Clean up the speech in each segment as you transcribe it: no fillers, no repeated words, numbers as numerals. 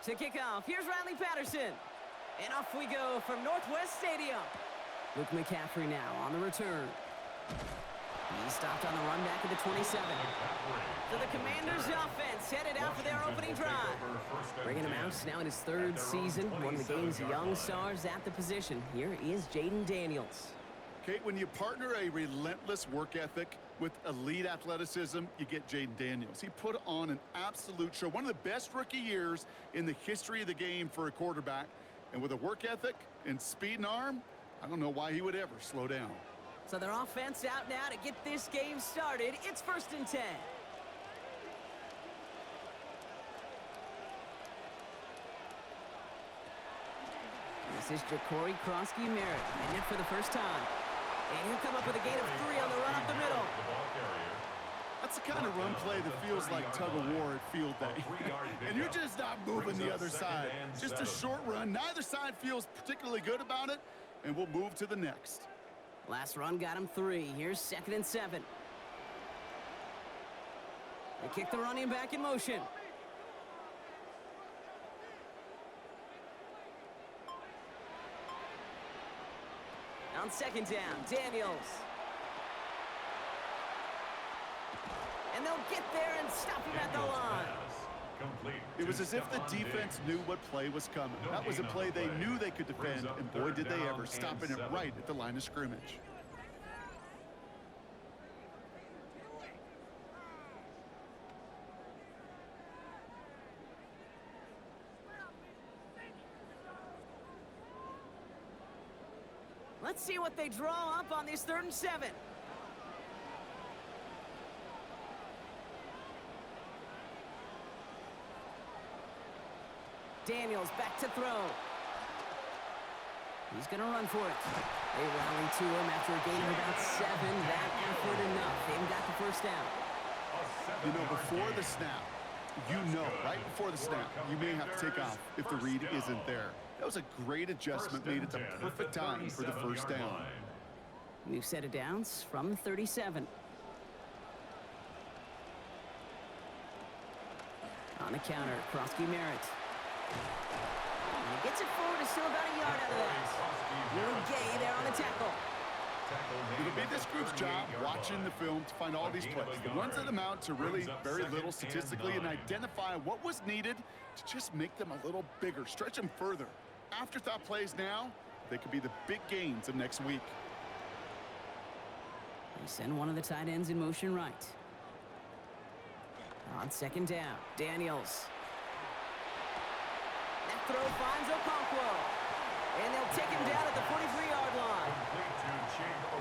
To kick off, here's Riley Patterson. And off we go from Northwest Stadium. Luke McCaffrey now on the return. He stopped on the run back at the 27. So the Commanders' offense headed out for their opening drive. Bringing him out now in his third season, one of the game's young stars at the position. Here is Jaden Daniels. Kate, when you partner a relentless work ethic with elite athleticism, you get Jaden Daniels. He put on an absolute show, one of the best rookie years in the history of the game for a quarterback. And with a work ethic and speed and arm, I don't know why he would ever slow down. So their offense out now to get this game started. It's 1st and 10. This is Ja'Cory Krosky-Merritt, and it for the first time. And he'll come up with a gain of 3 on the run up the middle. That's the kind of run play that feels like tug-of-war at field day. And you're just not moving the other side. Just a short run. Neither side feels particularly good about it, and we'll move to the next. Last run got him 3. Here's 2nd and 7. They kick the running back in motion. On 2nd down, Daniels. And they'll get there and stop him at the line. It was as if the defense knew what play was coming. That was a play they knew they could defend, and boy, did they ever, stopping it right at the line of scrimmage. Let's see what they draw up on this 3rd and 7. Daniels back to throw. He's going to run for it. They rally to him after a gain of about 7. That effort enough. They've got the first down. You know, before the snap, right before the snap, you may have to take off if the read isn't there. That was a great adjustment made at the perfect time for the first down. New set of downs from the 37. On the counter, Krosky-Merritt. He gets it forward, is still about a yard out of that. Really gay there on the tackle. It'll be this group's job watching the film to find all these plays, the ones that amount to really very little statistically, and identify what was needed to just make them a little bigger, stretch them further. Afterthought plays now, they could be the big gains of next week. They send one of the tight ends in motion right. On 2nd down, Daniels. That throw finds Okonkwo. And they'll take him down at the 43-yard line.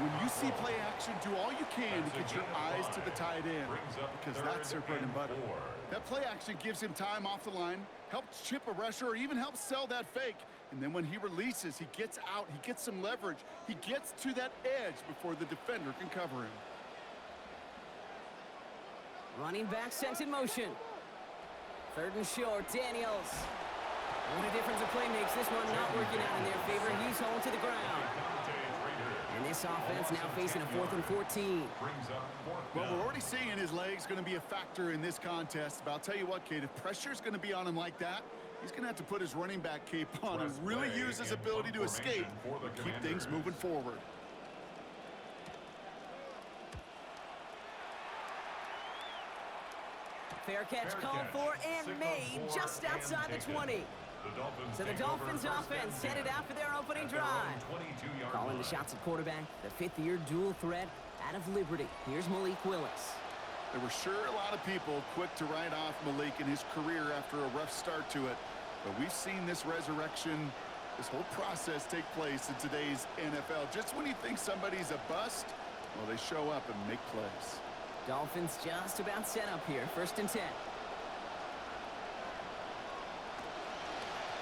When you see play action, do all you can to get your eyes to the tight end, because that's their bread and butter. That play action gives him time off the line, helps chip a rusher, or even helps sell that fake. And then when he releases, he gets out, he gets some leverage. He gets to that edge before the defender can cover him. Running back sent in motion. 3rd and short, Daniels. What a difference a play makes. This one not working out in their favor. He's home to the ground. And this offense now facing a 4th and 14. Well, we're already seeing his legs going to be a factor in this contest. But I'll tell you what, Kate, if pressure's going to be on him like that, he's going to have to put his running back cape on and really use his ability to escape and keep things moving forward. Fair catch called for and made just outside the 20. So the Dolphins offense headed out for their opening drive. Calling the shots at quarterback, the 5th-year dual threat out of Liberty. Here's Malik Willis. There were sure a lot of people quick to write off Malik and his career after a rough start to it. But we've seen this resurrection, this whole process take place in today's NFL. Just when you think somebody's a bust, well, they show up and make plays. Dolphins just about set up here. 1st and 10.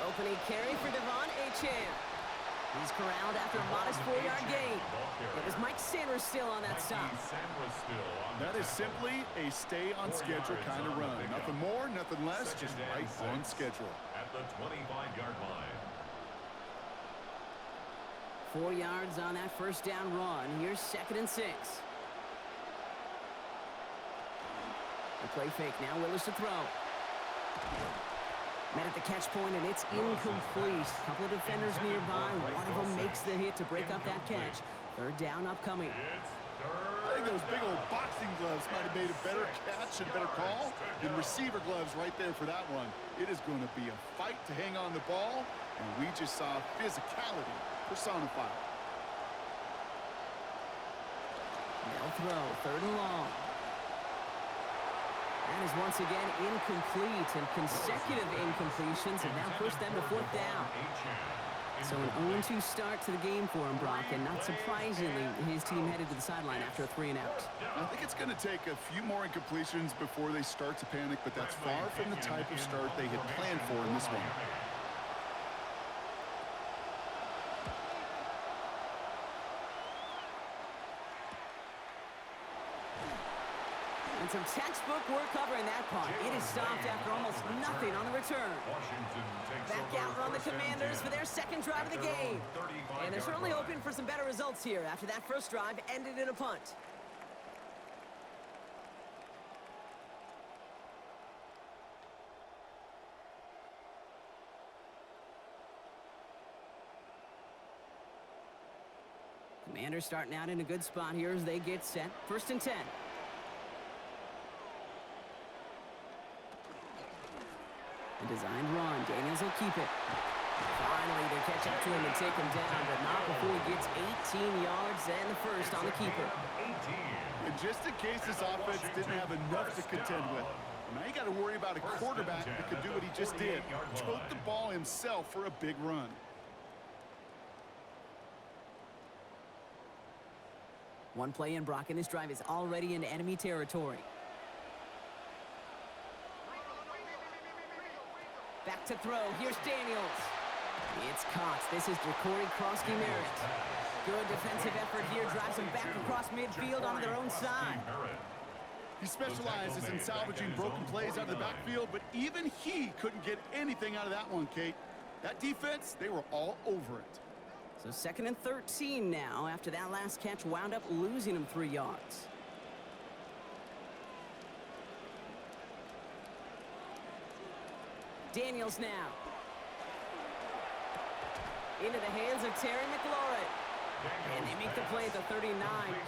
Opening carry for Devon Achane. He's corralled after a modest 4-yard gain. It was Mike Sanders still on that stop. That is simply a stay-on-schedule kind of run. Nothing more, nothing less, just right on schedule. At the 25-yard line. 4 yards on that 1st down run. Here's 2nd and 6. The play fake now. Willis to throw. Met at the catch point, and it's incomplete. A couple of defenders nearby. One of them makes the hit to break up that catch. Third down upcoming. I think those big old boxing gloves might have made a better catch and better call than receiver gloves right there for that one. It is going to be a fight to hang on the ball, and we just saw physicality personified. They'll throw, third and long. That is once again incomplete, and consecutive incompletions have now pushed them to fourth down. So an 0-2 start to the game for him, Brock, and not surprisingly, his team headed to the sideline after a 3-and-out. I think it's going to take a few more incompletions before they start to panic, but that's far from the type of start they had planned for in this one. And some textbook work covering that part. It is stopped after almost nothing on the return. Back out run the Commanders for their second drive of the game. And they're certainly hoping for some better results here after that first drive ended in a punt. Commanders starting out in a good spot here as they get set. First and 10. A designed run. Daniels will keep it. Finally, they catch up to him and take him down, but not before he gets 18 yards and the first on the keeper. And just in case this offense didn't have enough to contend with, now you got to worry about a quarterback that could do what he just did. Tote the ball himself for a big run. One play in, Brock, and this drive is already into enemy territory. Back to throw. Here's Daniels. It's caught. This is Jacory Krosky-Merritt. Good defensive effort here. Drives him back across midfield onto their own side. He specializes in salvaging broken plays out of the backfield, but even he couldn't get anything out of that one, Kate. That defense, they were all over it. So second and 13 now after that last catch wound up losing him 3 yards. Daniels now. Into the hands of Terry McLaurin. And they make the play at the 39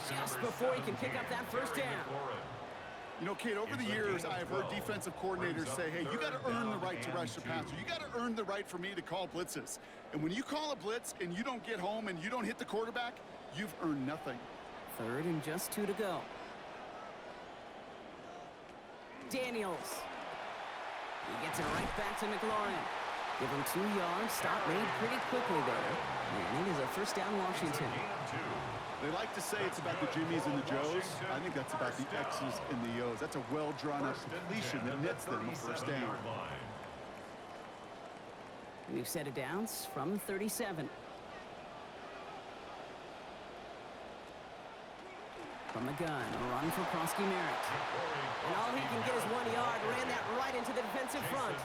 just before he can pick up that first down. You know, Kate, over the years, I have heard defensive coordinators say, hey, you got to earn the right to rush the passer. You got to earn the right for me to call blitzes. And when you call a blitz and you don't get home and you don't hit the quarterback, you've earned nothing. Third and just 2 to go. Daniels. He gets it right back to McLaurin. Give him 2 yards. Stop made pretty quickly there. And it is a first down, Washington. They like to say it's about the Jimmies and the Joes. I think that's about the X's and the O's. That's a well-drawn-up completion that nets them a first down. We've set it downs from 37. From the gun, a run for Krosky-Merritt. And all he can get is 1 yard. Ran that right into the defensive front.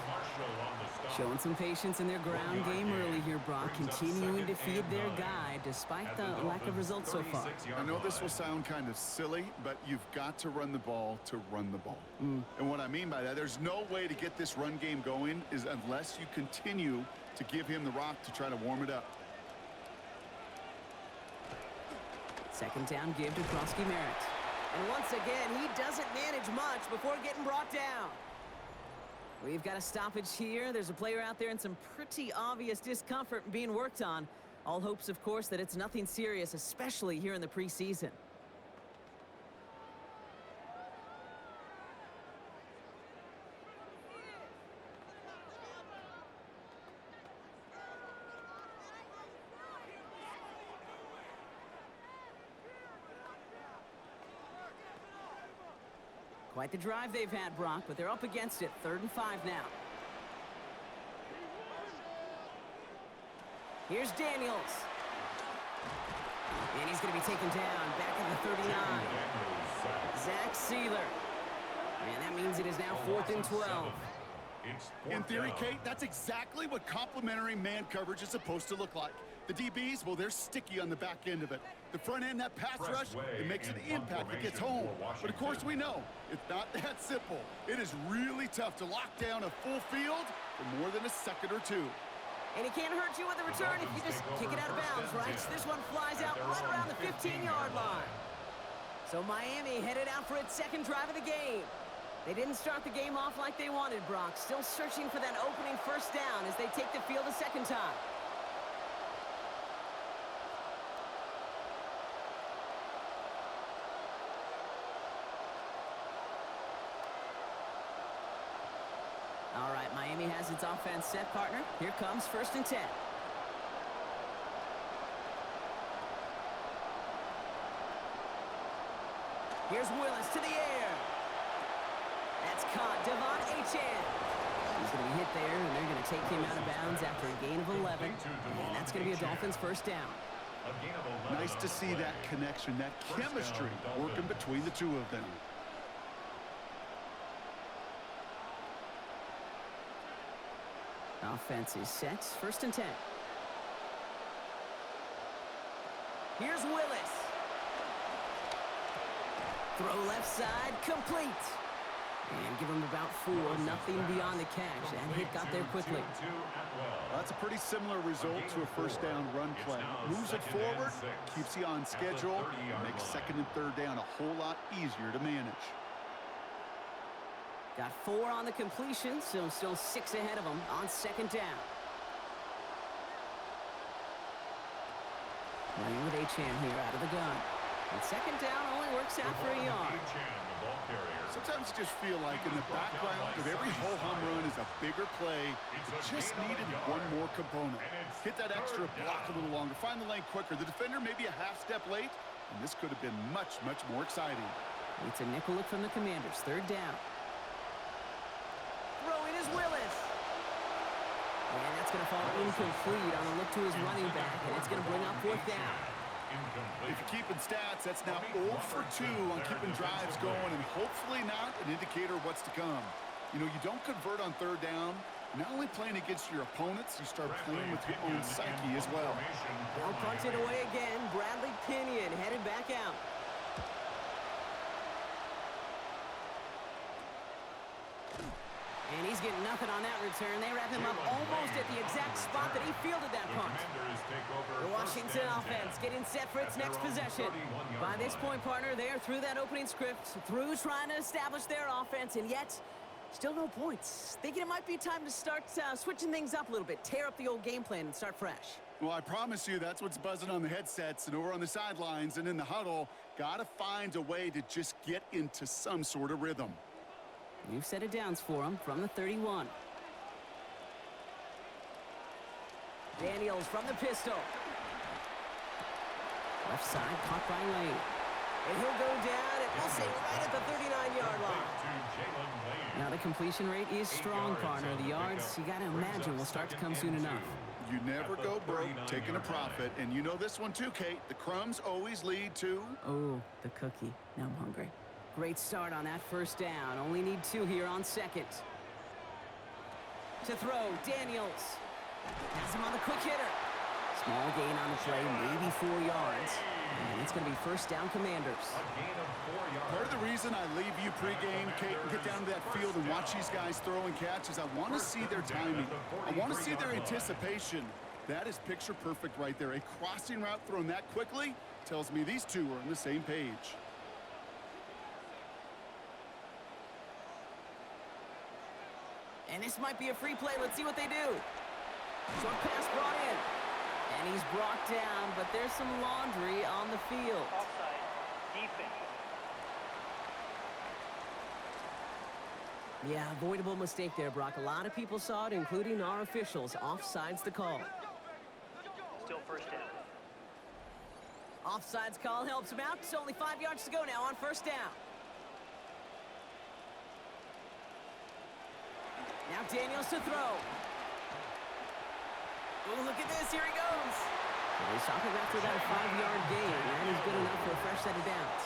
Showing some patience in their ground game early here, Brock. Continuing to feed their guy despite the lack of results so far. I know this will sound kind of silly, but you've got to run the ball to run the ball. And what I mean by that, there's no way to get this run game going is unless you continue to give him the rock to try to warm it up. Second down give to Krosky-Merritt. And once again, he doesn't manage much before getting brought down. We've got a stoppage here. There's a player out there in some pretty obvious discomfort being worked on. All hopes, of course, that it's nothing serious, especially here in the preseason. Quite the drive they've had, Brock, but they're up against it. 3rd and 5 now. Here's Daniels. And he's going to be taken down back at the 39. Zach Sealer. And that means it is now 4th and 12. In theory, Kate, that's exactly what complementary man coverage is supposed to look like. The DBs, well, they're sticky on the back end of it. The front end, that pass rush, it makes an impact that gets home. But of course we know it's not that simple. It is really tough to lock down a full field for more than a second or two. And he can't hurt you with the return if you just kick it out of bounds, right? So this one flies out right around the 15-yard line. So Miami headed out for its second drive of the game. They didn't start the game off like they wanted, Brock. Still searching for that opening first down as they take the field a second time. All right, Miami has its offense set, partner. Here comes 1st and 10. Here's Willis to the air. That's caught. Devon Achane. He's going to be hit there, and they're going to take him out of bounds after a gain of 11. And that's going to be a Dolphins first down. Nice to see that connection, that chemistry working between the two of them. Offense is set. 1st and 10. Here's Willis. Throw left side, complete. And give him about 4, nothing beyond the catch. That hit got there quickly. That's a pretty similar result to a first down run play. Moves it forward, keeps you on schedule, and makes 2nd and 3rd down a whole lot easier to manage. Got 4 on the completion, so still 6 ahead of him on 2nd down. Playing with Achane here out of the gun. And 2nd down only works out for a yard. Sometimes you just feel like in the background of every ho-hum run is a bigger play. It just needed one more component. Hit that extra block a little longer. Find the lane quicker. The defender maybe a half step late, and this could have been much, much more exciting. It's a nickel look from the Commanders. 3rd down. Throwing is Willis. And that's going to fall incomplete on a look to his running back, and it's going to bring up 4th down. If you're keeping stats, that's now 0 for 2 on keeping drives going, and hopefully not an indicator of what's to come. You know, you don't convert on 3rd down. You're not only playing against your opponents, you start playing with your own psyche as well. They'll punch it away again. Bradley Pinion headed back out. And he's getting nothing on that return. They wrap him up almost at the exact spot that he fielded that punt. The Washington offense getting set for its next possession. By this point, partner, they're through that opening script, through trying to establish their offense, and yet still no points. Thinking it might be time to start switching things up a little bit, tear up the old game plan and start fresh. Well, I promise you that's what's buzzing on the headsets and over on the sidelines and in the huddle. Got to find a way to just get into some sort of rhythm. You've set it downs for him from the 31. Daniels from the pistol. Left side, caught by Lane. And he'll go down, and we'll say right at the 39-yard line. Now the completion rate is strong, partner. The yards, you got to imagine, will start to come soon enough. You never go broke taking a profit, and you know this one too, Kate. The crumbs always lead to... Oh, the cookie. Now I'm hungry. Great start on that 1st down. Only need 2 here on 2nd. To throw, Daniels. Has him on the quick hitter. Small gain on the play, maybe 4 yards. And it's going to be 1st down Commanders. Part of the reason I leave you pregame, Kate, and get down to that field and watch these guys throw and catch is I want to see their timing. I want to see their anticipation. That is picture perfect right there. A crossing route thrown that quickly tells me these two are on the same page. And this might be a free play. Let's see what they do. Short pass brought in. And he's brought down, but there's some laundry on the field. Offside. Defense. Yeah, avoidable mistake there, Brock. A lot of people saw it, including our officials. Offside's the call. Still 1st down. Offside's call helps him out. It's only 5 yards to go now on 1st down. Now Daniels to throw. Oh, look at this. Here he goes. So they stop him after that 5-yard gain. That is good enough for a fresh set of downs.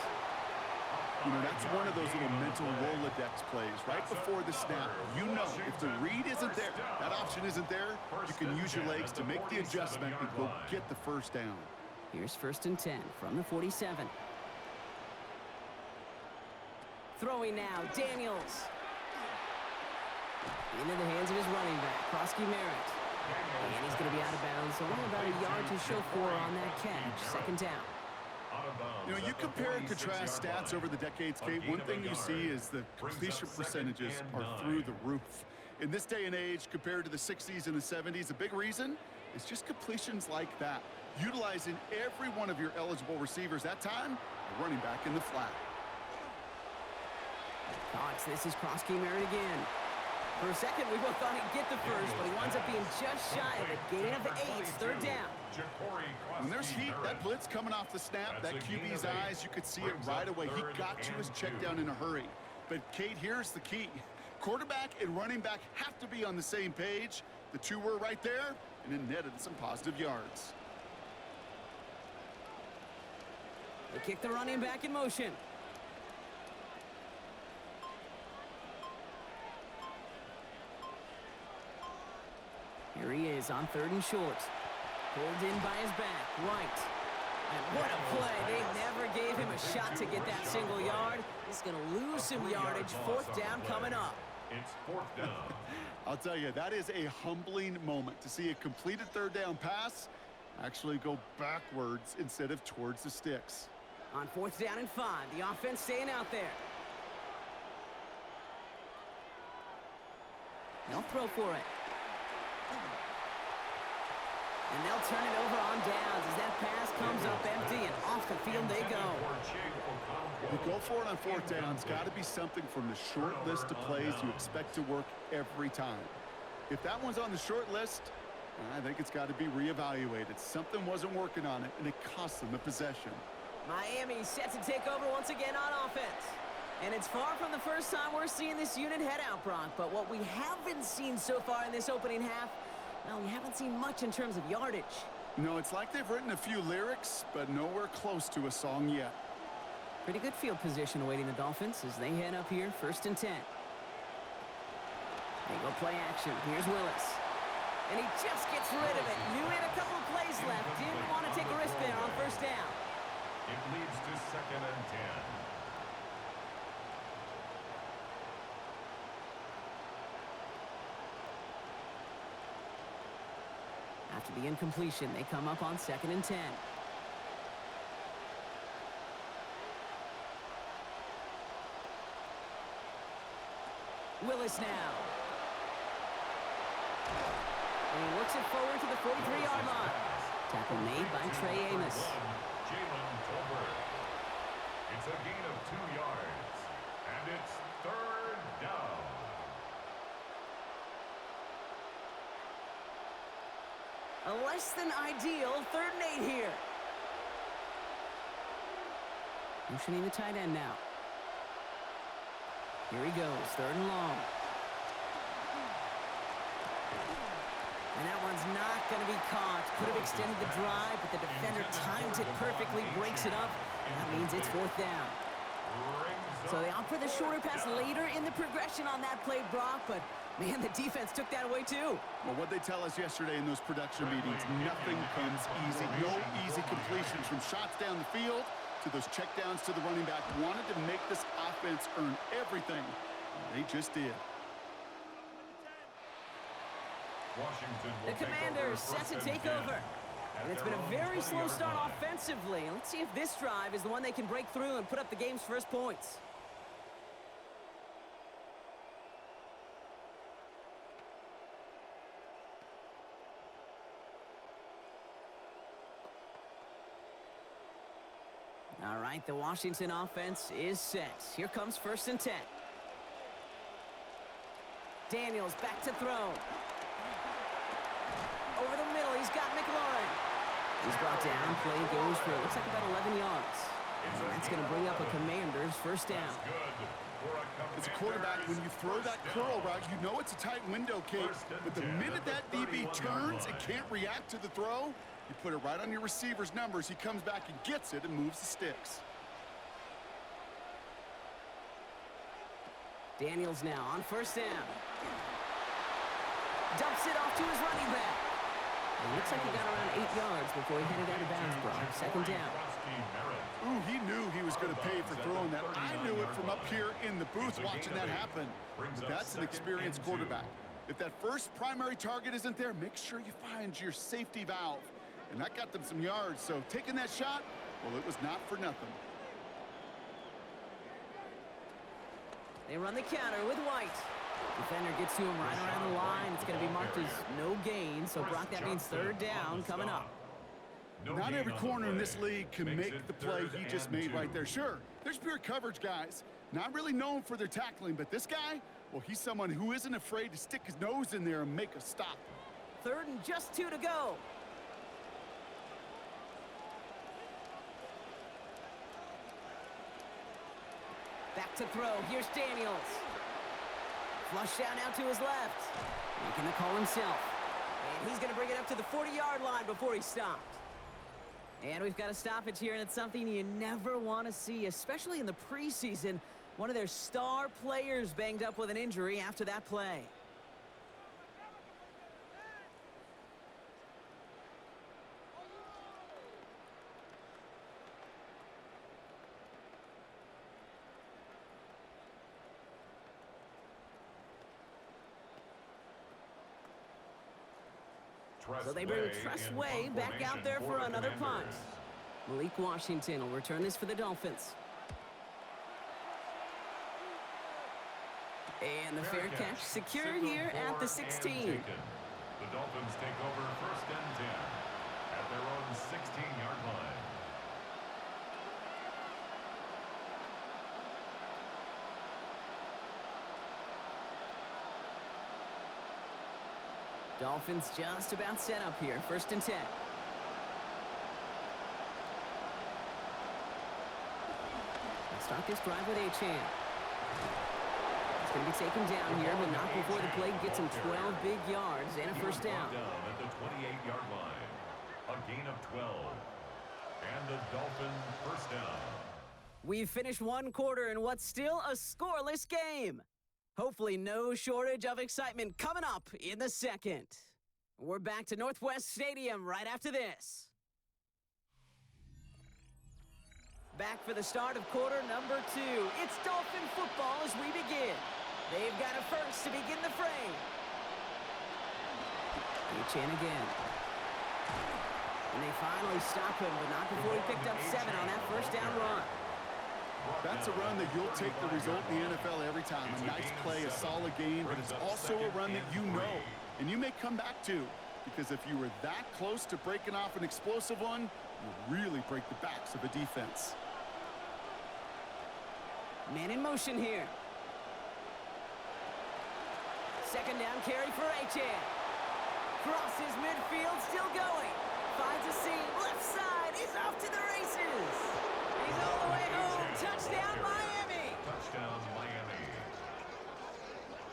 You know, that's one of those little mental Rolodex plays. Right before the snap, you know if the read isn't there, that option isn't there, you can use your legs to make the adjustment and go get the first down. Here's 1st and 10 from the 47. Throwing now, Daniels. Into the hands of his running back, Krosky Merritt. And he's going to be out of bounds, so only about a yard to show for on that catch. 2nd down. You know, you compare and contrast stats over the decades, Kate. One thing you see is the completion percentages are through the roof. In this day and age, compared to the 60s and the 70s, a big reason is just completions like that. Utilizing every one of your eligible receivers. That time, a running back in the flat. Cox, this is Krosky Merritt again. For a second, we both thought he'd get the first, but he winds up being just shy of it. Gain of 8, 3rd down. When there's heat, that blitz coming off the snap, that QB's eyes, you could see it right away. He got to his check down in a hurry. But, Kate, here's the key. Quarterback and running back have to be on the same page. The two were right there, and it netted some positive yards. They kick the running back in motion. Here he is on 3rd and short. Pulled in by his back, right. And what a play. They never gave him a shot to get that single yard. He's going to lose some yardage. 4th down coming up. It's 4th down. I'll tell you, that is a humbling moment to see a completed 3rd down pass actually go backwards instead of towards the sticks. On 4th down and 5, the offense staying out there. They'll throw for it. And they'll turn it over on downs as that pass comes up empty, and off the field they go. You go for it on 4th down. It's got to be something from the short list of plays you expect to work every time. If that one's on the short list, I think it's got to be reevaluated. Something wasn't working on it, and it cost them a possession. Miami set to take over once again on offense. And it's far from the first time we're seeing this unit head out, Brock. But what we haven't seen so far in this opening half, well, we haven't seen much in terms of yardage. No, it's like they've written a few lyrics, but nowhere close to a song yet. Pretty good field position awaiting the Dolphins as they head up here, 1st and 10. They go play action. Here's Willis. And he just gets rid of it. Knew he had a couple of plays left. Didn't want to take a risk there on 1st down. It leads to 2nd and 10. After the incompletion, they come up on 2nd and 10. Willis now. And he works it forward to the 43-yard line. Tackle made by Trey Amos. It's a gain of 2 yards, and it's 3rd down. A less than ideal 3rd and 8 here. Motioning the tight end now. Here he goes, 3rd and long. And that one's not going to be caught. Could have extended the drive, but the defender timed it perfectly, breaks it up. That means it's 4th down. So they opt for the shorter pass later in the progression on that play, Brock, but man, the defense took that away too. Well, what they tell us yesterday in those production meetings, nothing comes easy. No easy completions from shots down the field to those checkdowns to the running back. Wanted to make this offense earn everything. They just did. The Commanders set to take over. And it's been a very slow start offensively. Let's see if this drive is the one they can break through and put up the game's first points. All right, the Washington offense is set. Here comes 1st and 10. Daniels back to throw. Over the middle, he's got McLaurin. He's brought down, play goes for, looks like about 11 yards. And that's going to bring up a Commanders 1st down. As a quarterback, when you throw that curl route, you know it's a tight window, Kate. But the minute that DB turns and can't react to the throw, you put it right on your receiver's numbers. He comes back and gets it and moves the sticks. Daniels now on first down. Dumps it off to his running back. It looks like he got around 8 yards before he headed out of bounds, Brock. Second down. Ooh, he knew he was going to pay for throwing that. I knew it from up here in the booth watching that happen. But that's an experienced quarterback. If that first primary target isn't there, make sure you find your safety valve. And that got them some yards, so taking that shot, well, it was not for nothing. They run the counter with White. Defender gets to him right around the line. It's going to be marked as no gain, so Brock, that means third down coming up. Not every corner in this league can make the play he just made right there. Sure, there's pure coverage guys. Not really known for their tackling, but this guy, well, he's someone who isn't afraid to stick his nose in there and make a stop. Third and just 2 to go. Back to throw. Here's Daniels. Flush down now to his left. Making the call himself. And he's going to bring it up to the 40-yard line before he stopped. And we've got a stoppage here, and it's something you never want to see, especially in the preseason. One of their star players banged up with an injury after that play. So they bring Tressway back out there for another punt. Malik Washington will return this for the Dolphins. And the fair catch secured here at the 16. The Dolphins take over first and 10 at their own 16-yard line. Dolphins just about set up here. First and 10. Let's start this drive with Achane. He's going to be taken down here, but not before the play gets him 12 big yards and a first down. At the 28-yard line. A gain of 12. And the Dolphins first down. We've finished one quarter in what's still a scoreless game. Hopefully no shortage of excitement coming up in the second. We're back to Northwest Stadium right after this. Back for the start of quarter number 2. It's Dolphin football as we begin. They've got a first to begin the frame. Achane again. And they finally stop him, but not before he picked up 7 on that first down run. That's a run that you'll take the result in the NFL every time. A nice play, a solid game, but it's also a run that you know, and you may come back to, because if you were that close to breaking off an explosive one, you really break the backs of a defense. Man in motion here. Second down carry for Achane. Crosses midfield, still going. Finds a seam, left side, he's off to the races. He's all the way home. Touchdown, Miami. Touchdown, Miami.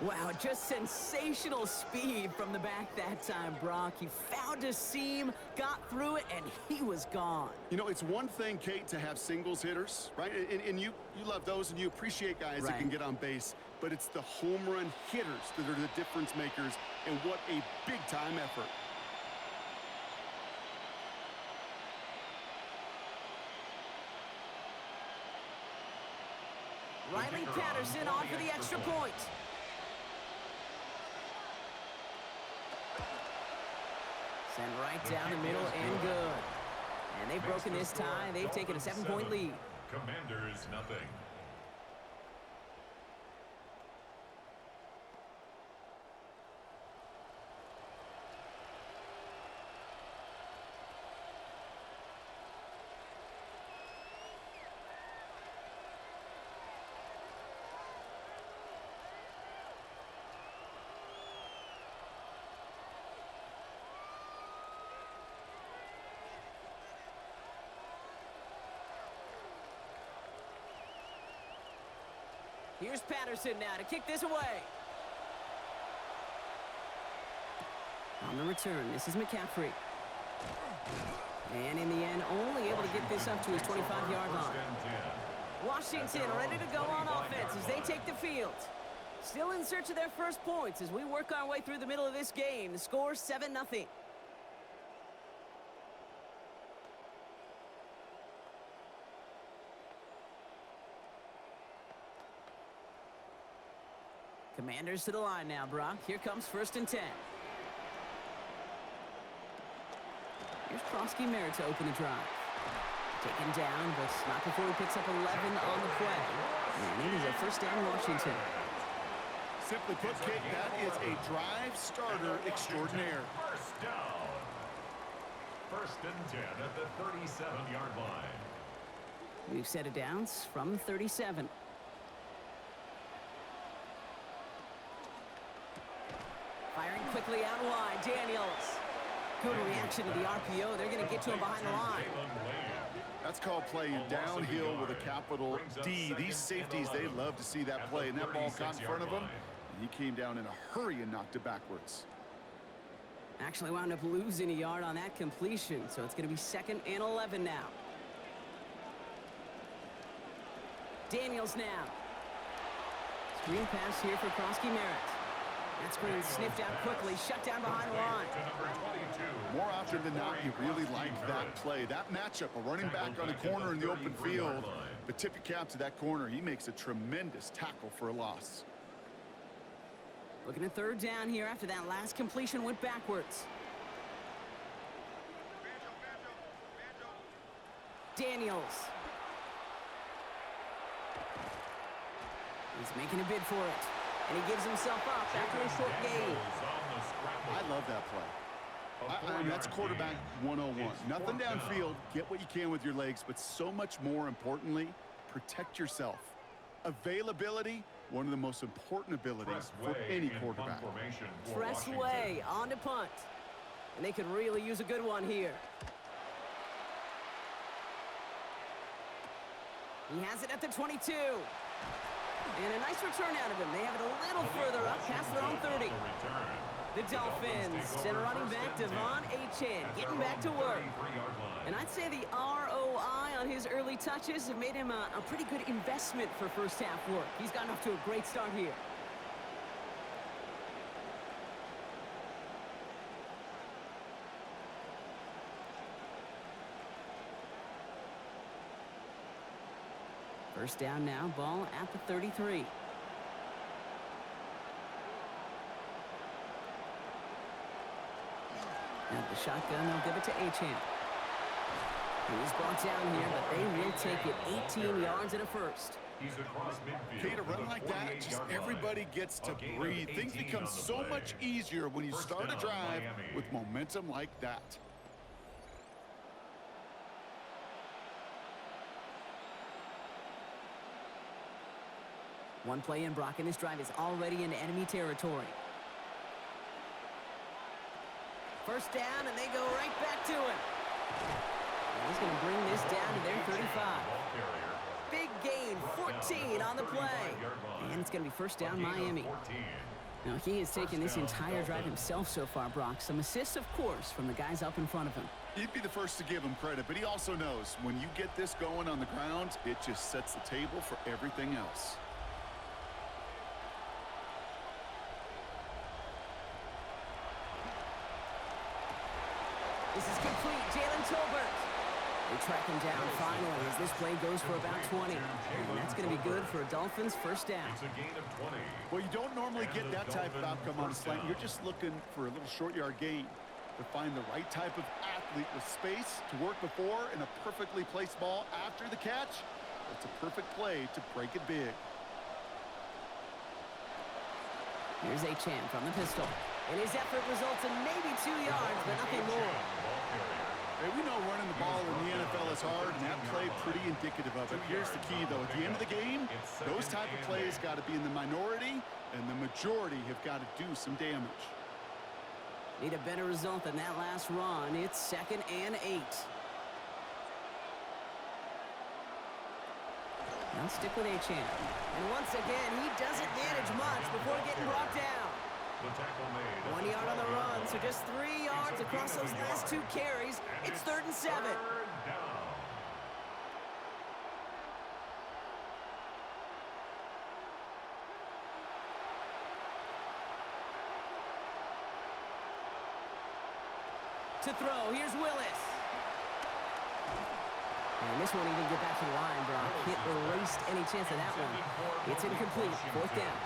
Wow, just sensational speed from the back that time, Brock. He found a seam, got through it, and he was gone. You know, it's one thing, Kate, to have singles hitters, right? And you love those, and you appreciate guys that can get on base. But it's the home run hitters that are the difference makers, and what a big-time effort. Riley Patterson on for the extra point. Sent right down the middle and good. And they've broken this tie. They've taken a 7-point lead. Commanders, nothing. Here's Patterson now to kick this away. On the return, this is McCaffrey. And in the end, only able to get this up to his 25-yard line. Washington ready to go on offense as they take the field. Still in search of their first points as we work our way through the middle of this game. The score 7-0. Commanders to the line now, Brock. Here comes 1st and 10. Here's Preseason to open the drive. Taken down, but not before he picks up 11 on the play. And it is a 1st down Washington. Simply put, Kate, that is a drive starter extraordinaire. First down. 1st and 10 at the 37-yard line. We've set it down from 37. Firing quickly out wide, Daniels. Good reaction to the RPO. They're going to get to him behind the line. That's called playing downhill with a capital D. These safeties, they love to see that play. And that ball got in front of him. And he came down in a hurry and knocked it backwards. Actually wound up losing a yard on that completion. So it's going to be 2nd and 11 now. Daniels now. Screen pass here for Preseason. That screen sniffed out quickly, shut down behind the line. More often than not, you really like that play. That matchup, a running back on a corner in the open field. But tip your cap to that corner. He makes a tremendous tackle for a loss. Looking at 3rd down here after that last completion went backwards. Daniels. He's making a bid for it. And he gives himself up after a short gain. I love that play. I mean, that's quarterback 101. Nothing downfield. Get what you can with your legs, but so much more importantly, protect yourself. Availability, one of the most important abilities for any quarterback. Press way on to punt. And they could really use a good one here. He has it at the 22. And a nice return out of him. They have it a little further up past their own 30. The Dolphins send a running back, Devon Achane, getting back to work. And I'd say the ROI on his early touches have made him a pretty good investment for first half work. He's gotten off to a great start here. First down now, ball at the 33. At the shotgun, they'll give it to Achane. He's brought down here, but they will take it 18 yards and a first. He's across midfield. Kate, a run like that, just everybody gets to breathe. Things become so much easier when you start a drive with momentum like that. One play in, Brock, and this drive is already in enemy territory. First down, and they go right back to him. And he's going to bring this down to their 35. Big gain, 14 on the play. And it's going to be first down, Miami. Now, he has taken this entire drive himself so far, Brock. Some assists, of course, from the guys up in front of him. He'd be the first to give him credit, but he also knows when you get this going on the ground, it just sets the table for everything else. This is complete. Jalen Tolbert. They track him down finally as this play goes for about 20. And that's going to be good for a Dolphins first down. It's a gain of 20. Well, you don't normally get that type of outcome on a slant. You're just looking for a little short yard gain. To find the right type of athlete with space to work before and a perfectly placed ball after the catch. It's a perfect play to break it big. Here's Achane from the pistol. And his effort results in maybe 2 yards, but nothing more. Hey, we know running the ball in the NFL is hard, and that play pretty indicative of it. Here's the key, though. At the end of the game, those type of plays got to be in the minority, and the majority have got to do some damage. Need a better result than that last run. It's 2nd and 8. Now stick with Achane. And once again, he doesn't manage much before getting brought down. 1 yard on the run, so just 3 yards across those last 2 carries. It's 3rd and 7. To throw, here's Willis. And this one he didn't get back to the line, Brock. He erased any chance of that one. It's incomplete. Fourth down.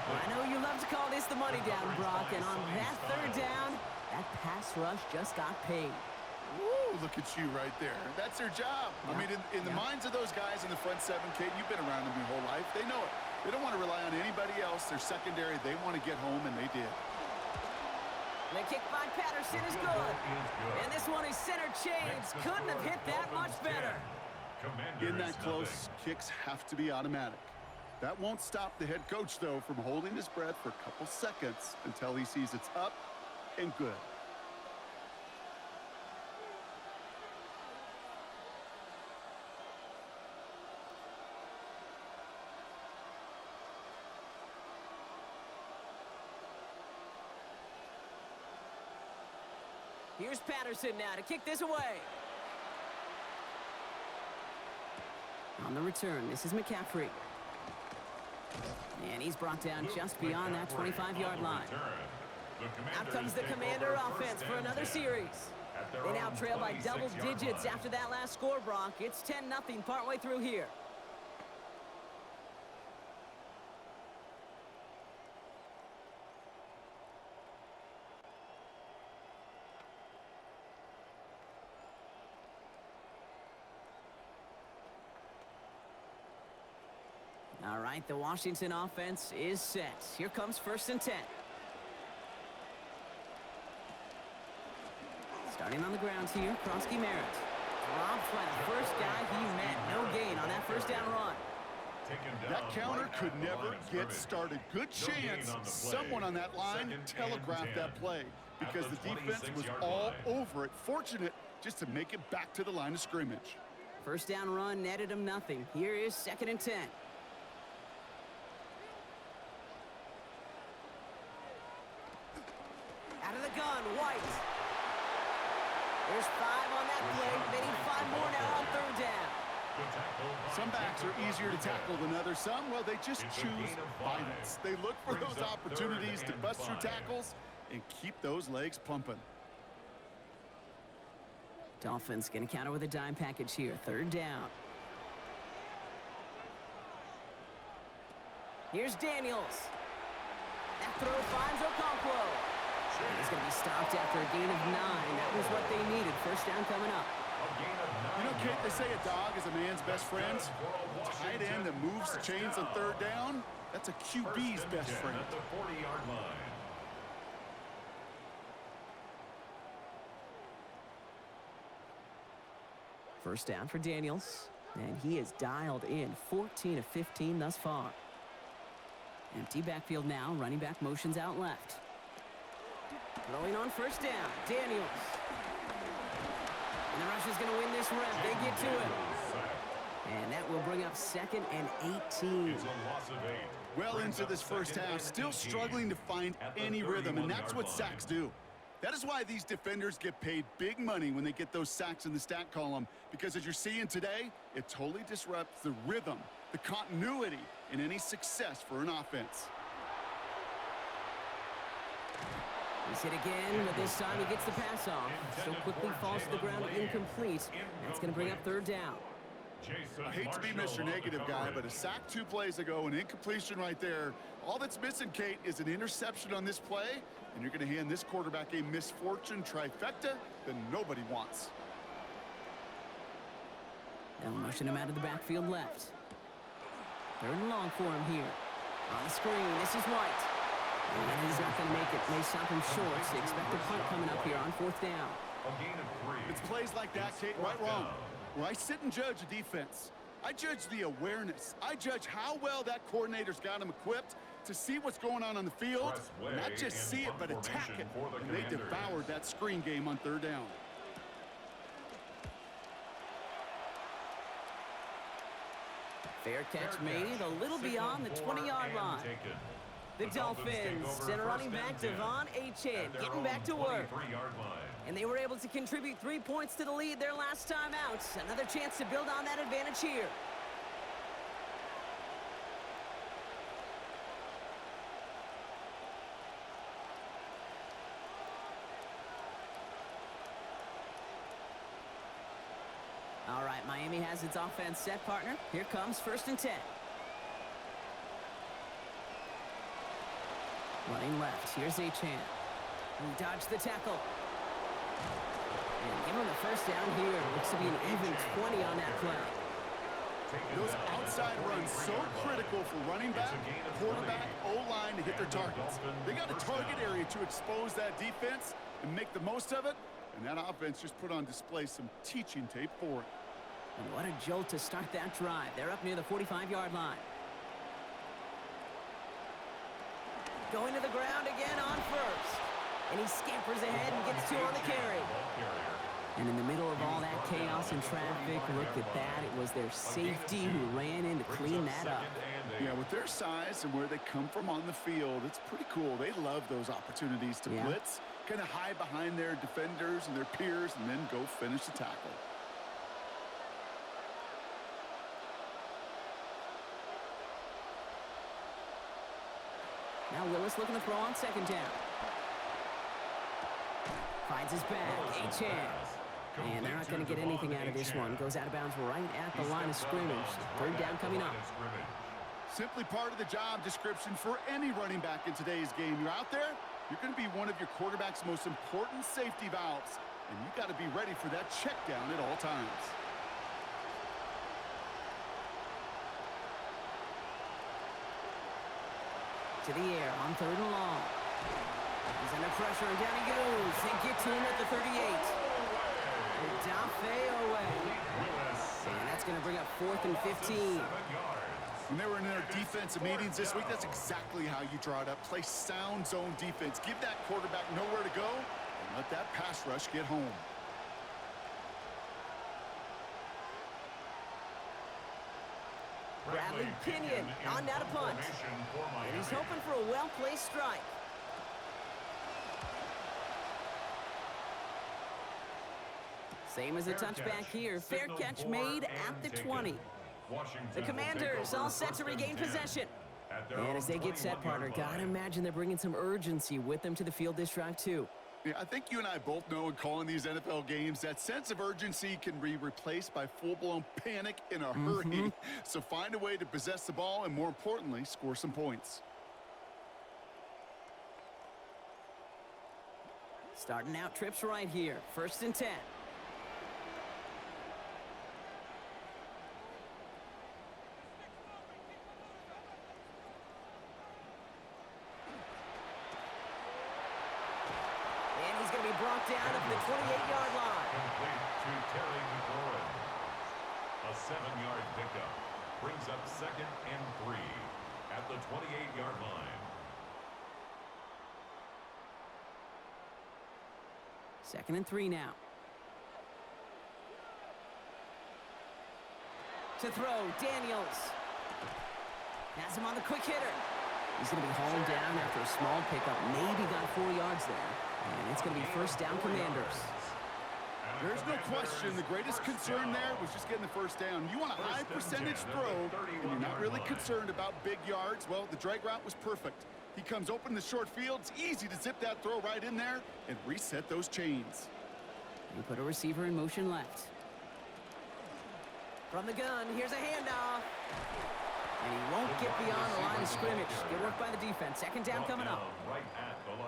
Well, I know you love to call this the money down, Brock. And on that third down, that pass rush just got paid. Woo, look at you right there. That's their job. I mean, in the minds of those guys in the front seven, Kate, you've been around them your whole life. They know it. They don't want to rely on anybody else. Their secondary, they want to get home, and they did. The kick by Patterson is good. And this one is center change. Couldn't have hit that much better. In that close, kicks have to be automatic. That won't stop the head coach, though, from holding his breath for a couple seconds until he sees it's up and good. Here's Patterson now to kick this away. On the return, this is McCaffrey. And he's brought down just beyond that 25-yard line. Out comes the Commander offense for another series. They now trail by double digits after that last score, Brock. It's 10-0 partway through here. All right, the Washington offense is set. Here comes 1st and 10. Starting on the ground here, Krosky Merritt. Dropped by the first guy he met. No gain on that first down run. That counter could never get started. Good chance someone on that line telegraphed that play because the defense was all over it. Fortunate just to make it back to the line of scrimmage. First down run netted him nothing. Here is 2nd and 10. Out of the gun, White. There's 5 on that play. They need 5 more now on 3rd down. Some backs are easier to tackle than others. Some, well, they just choose violence. They look for those opportunities to bust through tackles and keep those legs pumping. Dolphins going to counter with a dime package here. 3rd down. Here's Daniels. That throw finds Okonkwo. He's going to be stopped after a gain of 9. That was what they needed. First down coming up. You know, Kate, they say a dog is a man's best friend. Tight end that moves the chains on 3rd down, that's a QB's best friend. At the 40-yard line. First down for Daniels. And he is dialed in 14 of 15 thus far. Empty backfield now. Running back motions out left. Throwing on 1st down. Daniels. And the rush is going to win this rep. They get to it. And that will bring up 2nd and 18. It's a loss of 8. Well into this first half, still struggling to find any rhythm, and that's what sacks do. That is why these defenders get paid big money when they get those sacks in the stat column, because as you're seeing today, it totally disrupts the rhythm, the continuity, and any success for an offense. He's hit again, but this time he gets the pass off. So quickly falls to the ground, incomplete. That's going to bring up 3rd down. I hate to be Mr. Negative guy, but a sack 2 plays ago, an incompletion right there. All that's missing, Kate, is an interception on this play, and you're going to hand this quarterback a misfortune trifecta that nobody wants. They'll motion him out of the backfield left. 3rd and long for him here. On the screen, this is White. And he's not going to make it. May stop him short. So expect a punt coming up here on 4th down. A gain of 3. It's plays like that, Kate, right wrong. Where I sit and judge a defense, I judge the awareness. I judge how well that coordinator's got him equipped to see what's going on the field. Not just see it, but attack it. And they devoured that screen game on 3rd down. Fair catch made a little beyond the 20-yard line. The Dolphins send a running back, Devon Achane, getting back to work. And they were able to contribute 3 points to the lead their last time out. Another chance to build on that advantage here. has its offense set, partner. Here comes 1st and 10. Running left. Here's Achan. He dodged the tackle. And give him the first down here. Looks to be an even 20 on that play. Those outside runs so critical for running back, quarterback, O-line to hit their targets. They got a target area to expose that defense and make the most of it. And that offense just put on display some teaching tape for it. And what a jolt to start that drive. They're up near the 45-yard line. Going to the ground again on 1st. And he scampers ahead and gets 2 on the carry. And in the middle of all that chaos and traffic, look at that. It was their safety who ran in to clean that up. Yeah, with their size and where they come from on the field, it's pretty cool. They love those opportunities to blitz, kind of hide behind their defenders and their peers, and then go finish the tackle. Now Willis looking to throw on 2nd down. Finds his back. Achan. And they're not going to get anything out of this one. Goes out of bounds right at the line of scrimmage. 3rd down coming up. Simply part of the job description for any running back in today's game. You're out there, you're going to be one of your quarterback's most important safety valves. And you got to be ready for that check down at all times. To the air on 3rd and long. He's under pressure and down he goes. They get to him at the 38. Away. And that's going to bring up 4th and 15. When they were in their defensive meetings this week, that's exactly how you draw it up. Play sound zone defense. Give that quarterback nowhere to go and let that pass rush get home. Bradley Pinion on now to punt. And he's hoping for a well-placed strike. Same as a touchback here. Fair catch made at the 20. The Commanders all set to regain possession. And as they get set, partner, gotta imagine they're bringing some urgency with them to the field this drive, too. Yeah, I think you and I both know in calling these NFL games that sense of urgency can be replaced by full-blown panic in a hurry. So find a way to possess the ball and, more importantly, score some points. Starting out trips right here. 1st and 10. Brought down at the 28-yard line. Complete to Terry McLaurin. A 7-yard pickup brings up 2nd and 3 at the 28-yard line. 2nd and 3 now. To throw, Daniels. Has him on the quick hitter. He's going to be hauled down after a small pickup. Maybe got 4 yards there. And it's going to be 1st down, Commanders. There's no question the greatest concern there was just getting the 1st down. You want a high percentage throw, and you're not really concerned about big yards. Well, the drag route was perfect. He comes open in the short field. It's easy to zip that throw right in there and reset those chains. You put a receiver in motion left. From the gun, here's a handoff. And he won't get beyond the line of scrimmage. Good work by the defense. 2nd down coming up.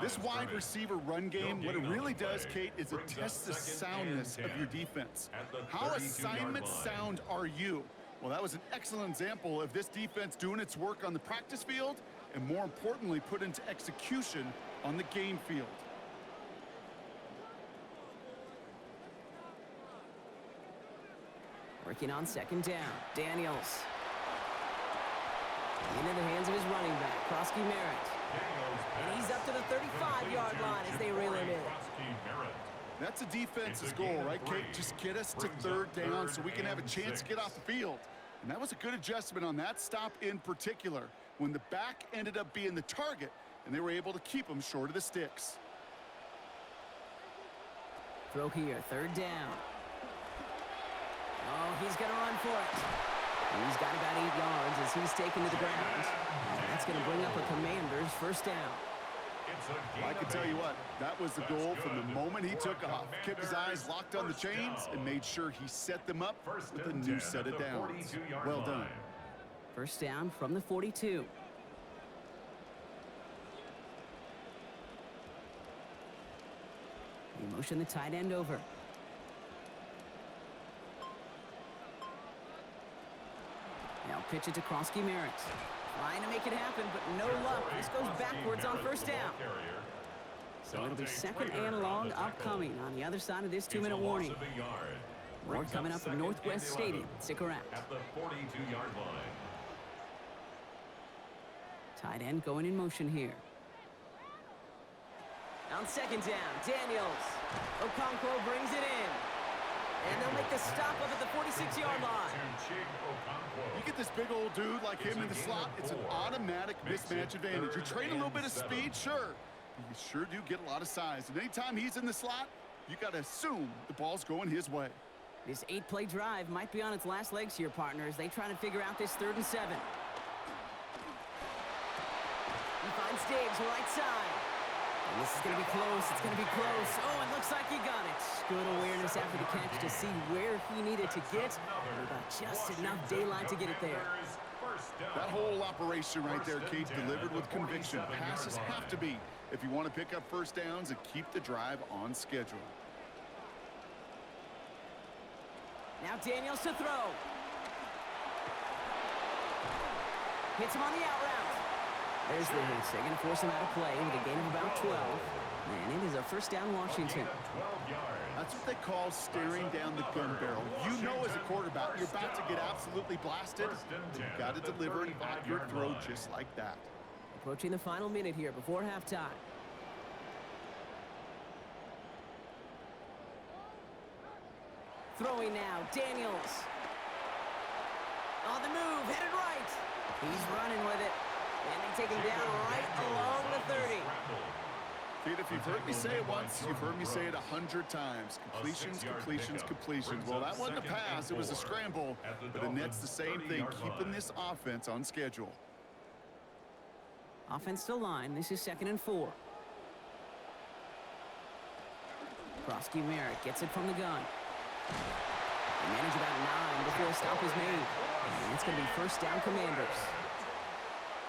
This wide receiver run game, what it really does, Kate, is it tests the soundness of your defense. How assignment sound are you? Well, that was an excellent example of this defense doing its work on the practice field and, more importantly, put into execution on the game field. Working on 2nd down. Daniels. Into the hands of his running back, Krosky Merritt. And he's up to the 35-yard line as they reel him in. That's a defense's goal, right, Kate? Just get us to 3rd down so we can have a chance to get off the field. And that was a good adjustment on that stop in particular, when the back ended up being the target, and they were able to keep him short of the sticks. Throw here, 3rd down. Oh, he's going to run for it. He's got about 8 yards as he's taken to the ground. And that's going to bring up a Commander's 1st down. It's Well, I can tell you what, that was the goal from the moment he took off. Kept his eyes locked on the chains and made sure he set them up with a new set of downs. Well done. First down from the 42. He motioned the tight end over. Now pitch it to Krosky-Merritt. Trying to make it happen, but no luck. This goes backwards on first down. So it'll be second and long upcoming on the other side of this 2-minute warning. More coming up from Northwest Stadium. Stick around. At the 42-yard line. Tight end going in motion here. On second down, Daniels. Okonkwo brings it in. And they'll make the stop up at the 46-yard line. You get this big old dude like him in the slot, it's an automatic mismatch advantage. You train a little bit of speed, sure. But you sure do get a lot of size. And anytime he's in the slot, you got to assume the ball's going his way. This 8-play drive might be on its last legs here, partners. They try to figure out this 3rd and 7. He finds Diggs right side. And this is going to be close. It's going to be close. Oh, it looks like he got it. Good awareness after the catch to see where he needed to get. And got just enough daylight to get it there. That whole operation right there, Kate, delivered with conviction. Passes have to be if you want to pick up first downs and keep the drive on schedule. Now Daniels to throw. Hits him on the out route. There's the hit. They're going to force him out of play with a gain of about 12. And it is a first down Washington. That's what they call staring down the gun barrel. You know as a quarterback, you're about to get absolutely blasted. You've got to deliver an accurate throw just like that. Approaching the final minute here before halftime. Throwing now, Daniels. On the move, headed right. He's running with it. And they take him down right along the 30. Kate, if you've heard me say it once, you've heard me say it 100 times. Completions, completions, completions. Well, that wasn't a pass, it was a scramble. But the net's the same thing, keeping this offense on schedule. Offense to line. This is 2nd and 4. Krosky-Merritt gets it from the gun. They manage about 9 before a stop is made. And it's going to be first down Commanders.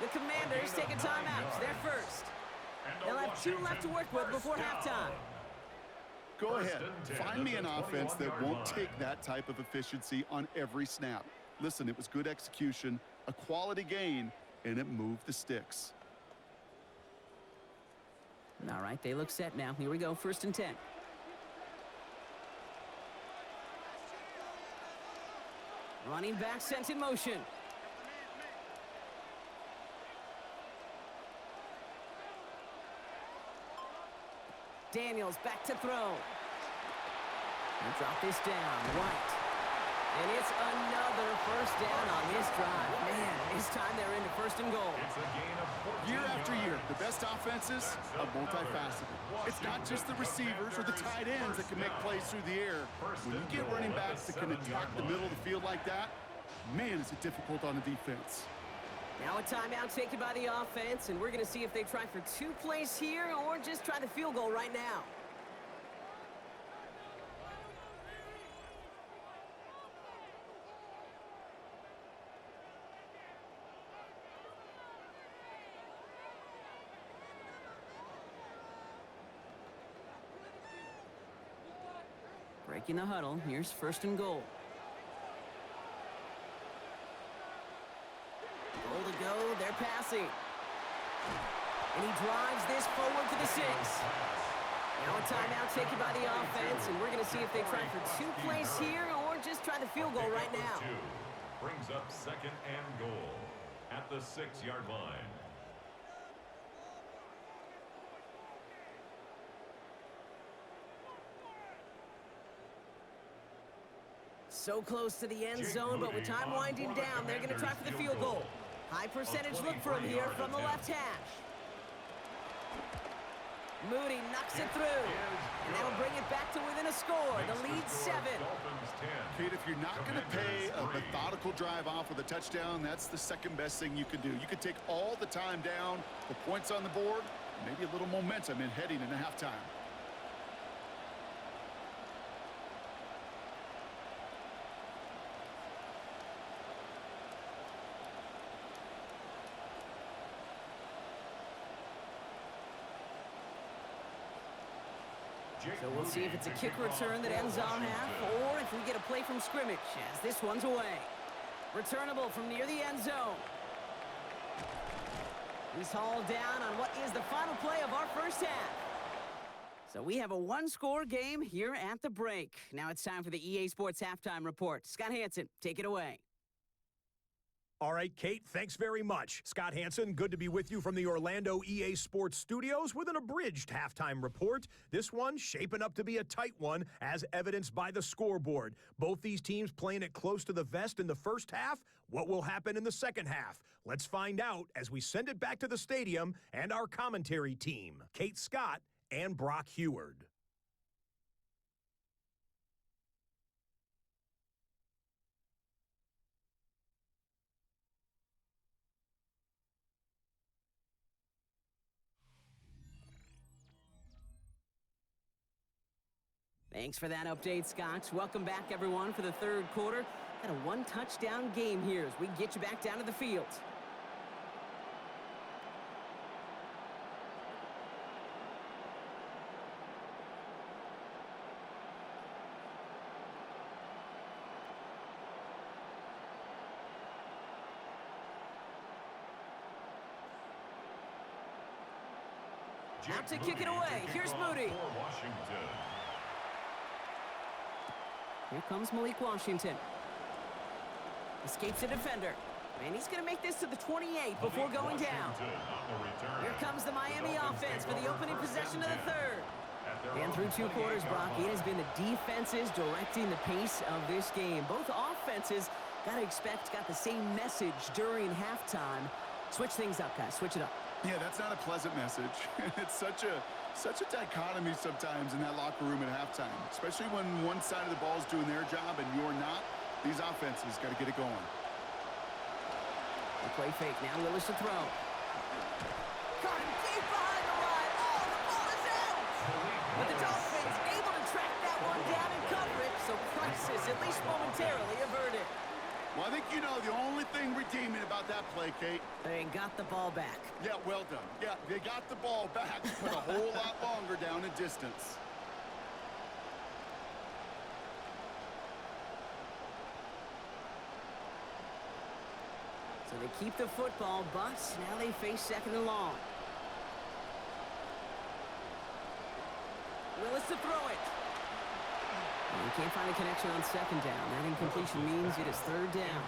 The Commanders take a timeout. They're first. They'll have 2 left to work with before halftime. Go ahead. Find me an offense that won't take that type of efficiency on every snap. Listen, it was good execution, a quality gain, and it moved the sticks. All right, they look set now. Here we go, 1st and 10. Running back sent in motion. Daniels back to throw. And drop this down, White. And it's another first down on this drive. Man, this time they're into 1st and goal. Year after year, the best offenses are multifaceted. It's not just the receivers or the tight ends that can make plays through the air. When you get running backs that can attack the middle of the field like that, man, is it difficult on the defense. Now a timeout taken by the offense, and we're going to see if they try for 2 plays here or just try the field goal right now. Breaking the huddle, here's 1st and goal. Goal to go, they're passing. And he drives this forward to the 6. Now a timeout taken by the offense, and we're going to see if they try for 2 plays here or just try the field goal right now. Brings up 2nd and goal at the 6-yard line. So close to the end zone, but with time winding down, they're going to try for the field goal. High percentage look for him here from the left hash. Moody knocks it through, and that'll bring it back to within a score. The lead's 7. Kate, if you're not going to pay a methodical drive off with a touchdown, that's the second best thing you can do. You could take all the time down, the points on the board, Maybe a little momentum in heading into halftime. So we'll see if it's a kick return that ends on half, or if we get a play from scrimmage, as this one's away. Returnable from near the end zone. He's hauled down on what is the final play of our first half. So we have a one-score game here at the break. Now it's time for the EA Sports Halftime Report. Scott Hansen, take it away. All right, Kate, thanks very much. Scott Hansen, good to be with you from the Orlando EA Sports Studios with an abridged halftime report. This one shaping up to be a tight one, as evidenced by the scoreboard. Both these teams playing it close to the vest in the first half. What will happen in the second half? Let's find out as we send it back to the stadium and our commentary team, Kate Scott and Brock Heward. Thanks for that update, Scott. Welcome back, everyone, for the third quarter. Got a one-touchdown game here as we get you back down to the field. Out to kick it away. Here's Moody. Here comes Malik Washington. Escapes a defender. And he's going to make this to the 28 before going down. Here comes the Miami offense for the opening possession of the third. And through two quarters, Brock, it has been the defenses directing the pace of this game. Both offenses, got to expect, got the same message during halftime. Switch things up, guys. Switch it up. Yeah, that's not a pleasant message. It's such a dichotomy sometimes in that locker room at halftime, especially when one side of the ball is doing their job and you're not. These offenses got to get it going. The play fake. Now Willis to throw. Caught him deep behind the line. Oh, the ball is out! But the Dolphins able to track that one down and cover it, so crisis, at least momentarily, averted. Well, I think you know the only thing redeeming about that play, Kate. They got the ball back. Yeah, well done. Yeah, they got the ball back, but a whole lot longer down in distance. So they keep the football, but now they face second and long. Willis to throw it. You can't find a connection on second down. That incompletion means it is third down.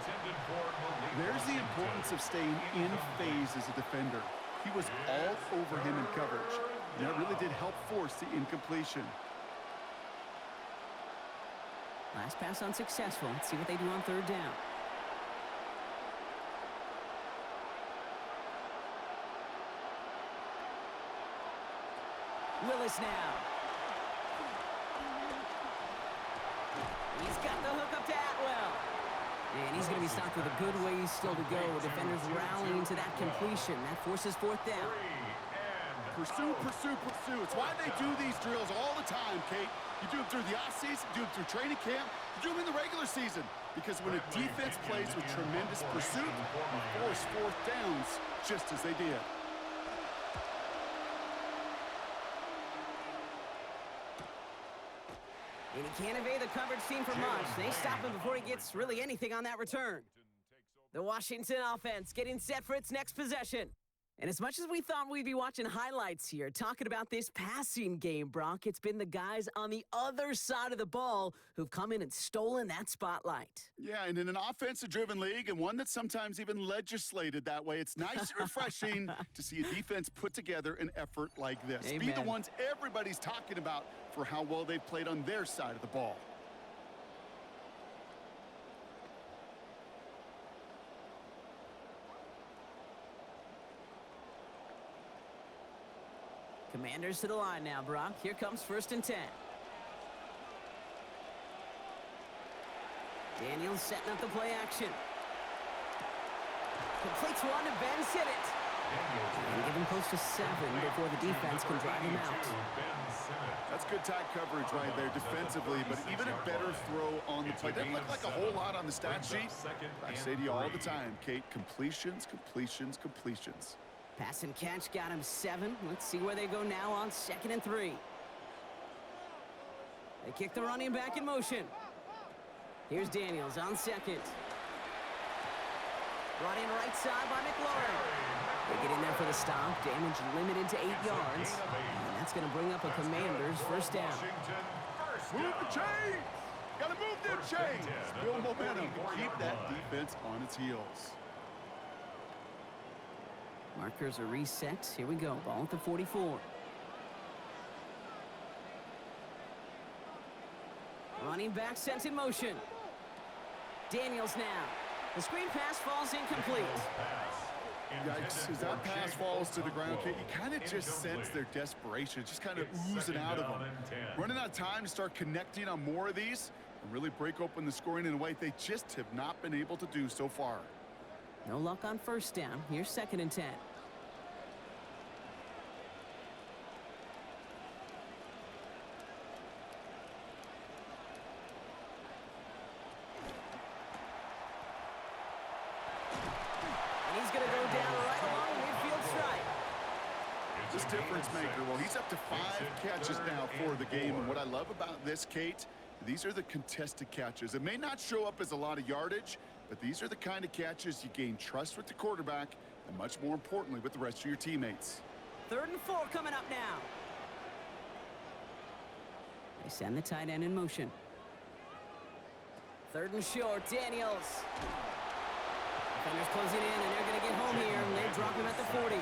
There's the importance of staying in phase as a defender. He was all over him in coverage. That really did help force the incompletion. Last pass unsuccessful. Let's see what they do on third down. Willis now. He's got the hook up to Atwell. And he's going to be stopped with a good ways still to go. Defenders rallying to that completion. That forces fourth down. Pursue, pursue, pursue. It's why they do these drills all the time, Kate. You do them through the offseason, you do them through training camp, you do them in the regular season. Because when a defense plays with tremendous pursuit, you force fourth downs just as they did. And he can't evade the coverage team for much. They stop him before he gets really anything on that return. The Washington offense getting set for its next possession. And as much as we thought we'd be watching highlights here, talking about this passing game, Brock, it's been the guys on the other side of the ball who've come in and stolen that spotlight. Yeah, and in an offensive-driven league, and one that's sometimes even legislated that way, it's nice and refreshing to see a defense put together an effort like this. Amen. Be the ones everybody's talking about for how well they've played on their side of the ball. Commanders to the line now, Brock. Here comes 1st and 10. Daniels setting up the play action. Completes one to Ben Sinnott. And give him close to 7 before the defense can drive him out. That's good tight coverage right there defensively, but even a better throw on the play. Doesn't look like a whole lot on the stat sheet. I say to you all the time, Kate, completions, completions, completions. Pass and catch got him 7. Let's see where they go now on 2nd and 3. They kick the running back in motion. Here's Daniels on 2nd. Brought in right side by McLaurin. They get in there for the stop. Damage limited to 8 yards. And that's going to bring up a Commander's first down. Move the chains! Gotta move them chains! Build momentum. Keep that defense on its heels. Markers are reset. Here we go. Ball at the 44. Running back sent in motion. Daniels now. The screen pass falls incomplete. Yikes, as that pass falls to the ground, Kate, you kind of just sense their desperation, just kind of oozing out of them. Running out of time to start connecting on more of these and really break open the scoring in a way they just have not been able to do so far. No luck on first down. Here's 2nd and 10. Difference maker. Well, he's up to 5 catches now for the game, and what I love about this, Kate, these are the contested catches. It may not show up as a lot of yardage, but these are the kind of catches you gain trust with the quarterback and much more importantly with the rest of your teammates. 3rd and 4 coming up now. They send the tight end in motion. 3rd and short, Daniels. Defenders closing in, and they're going to get home here, and they drop him at the 40.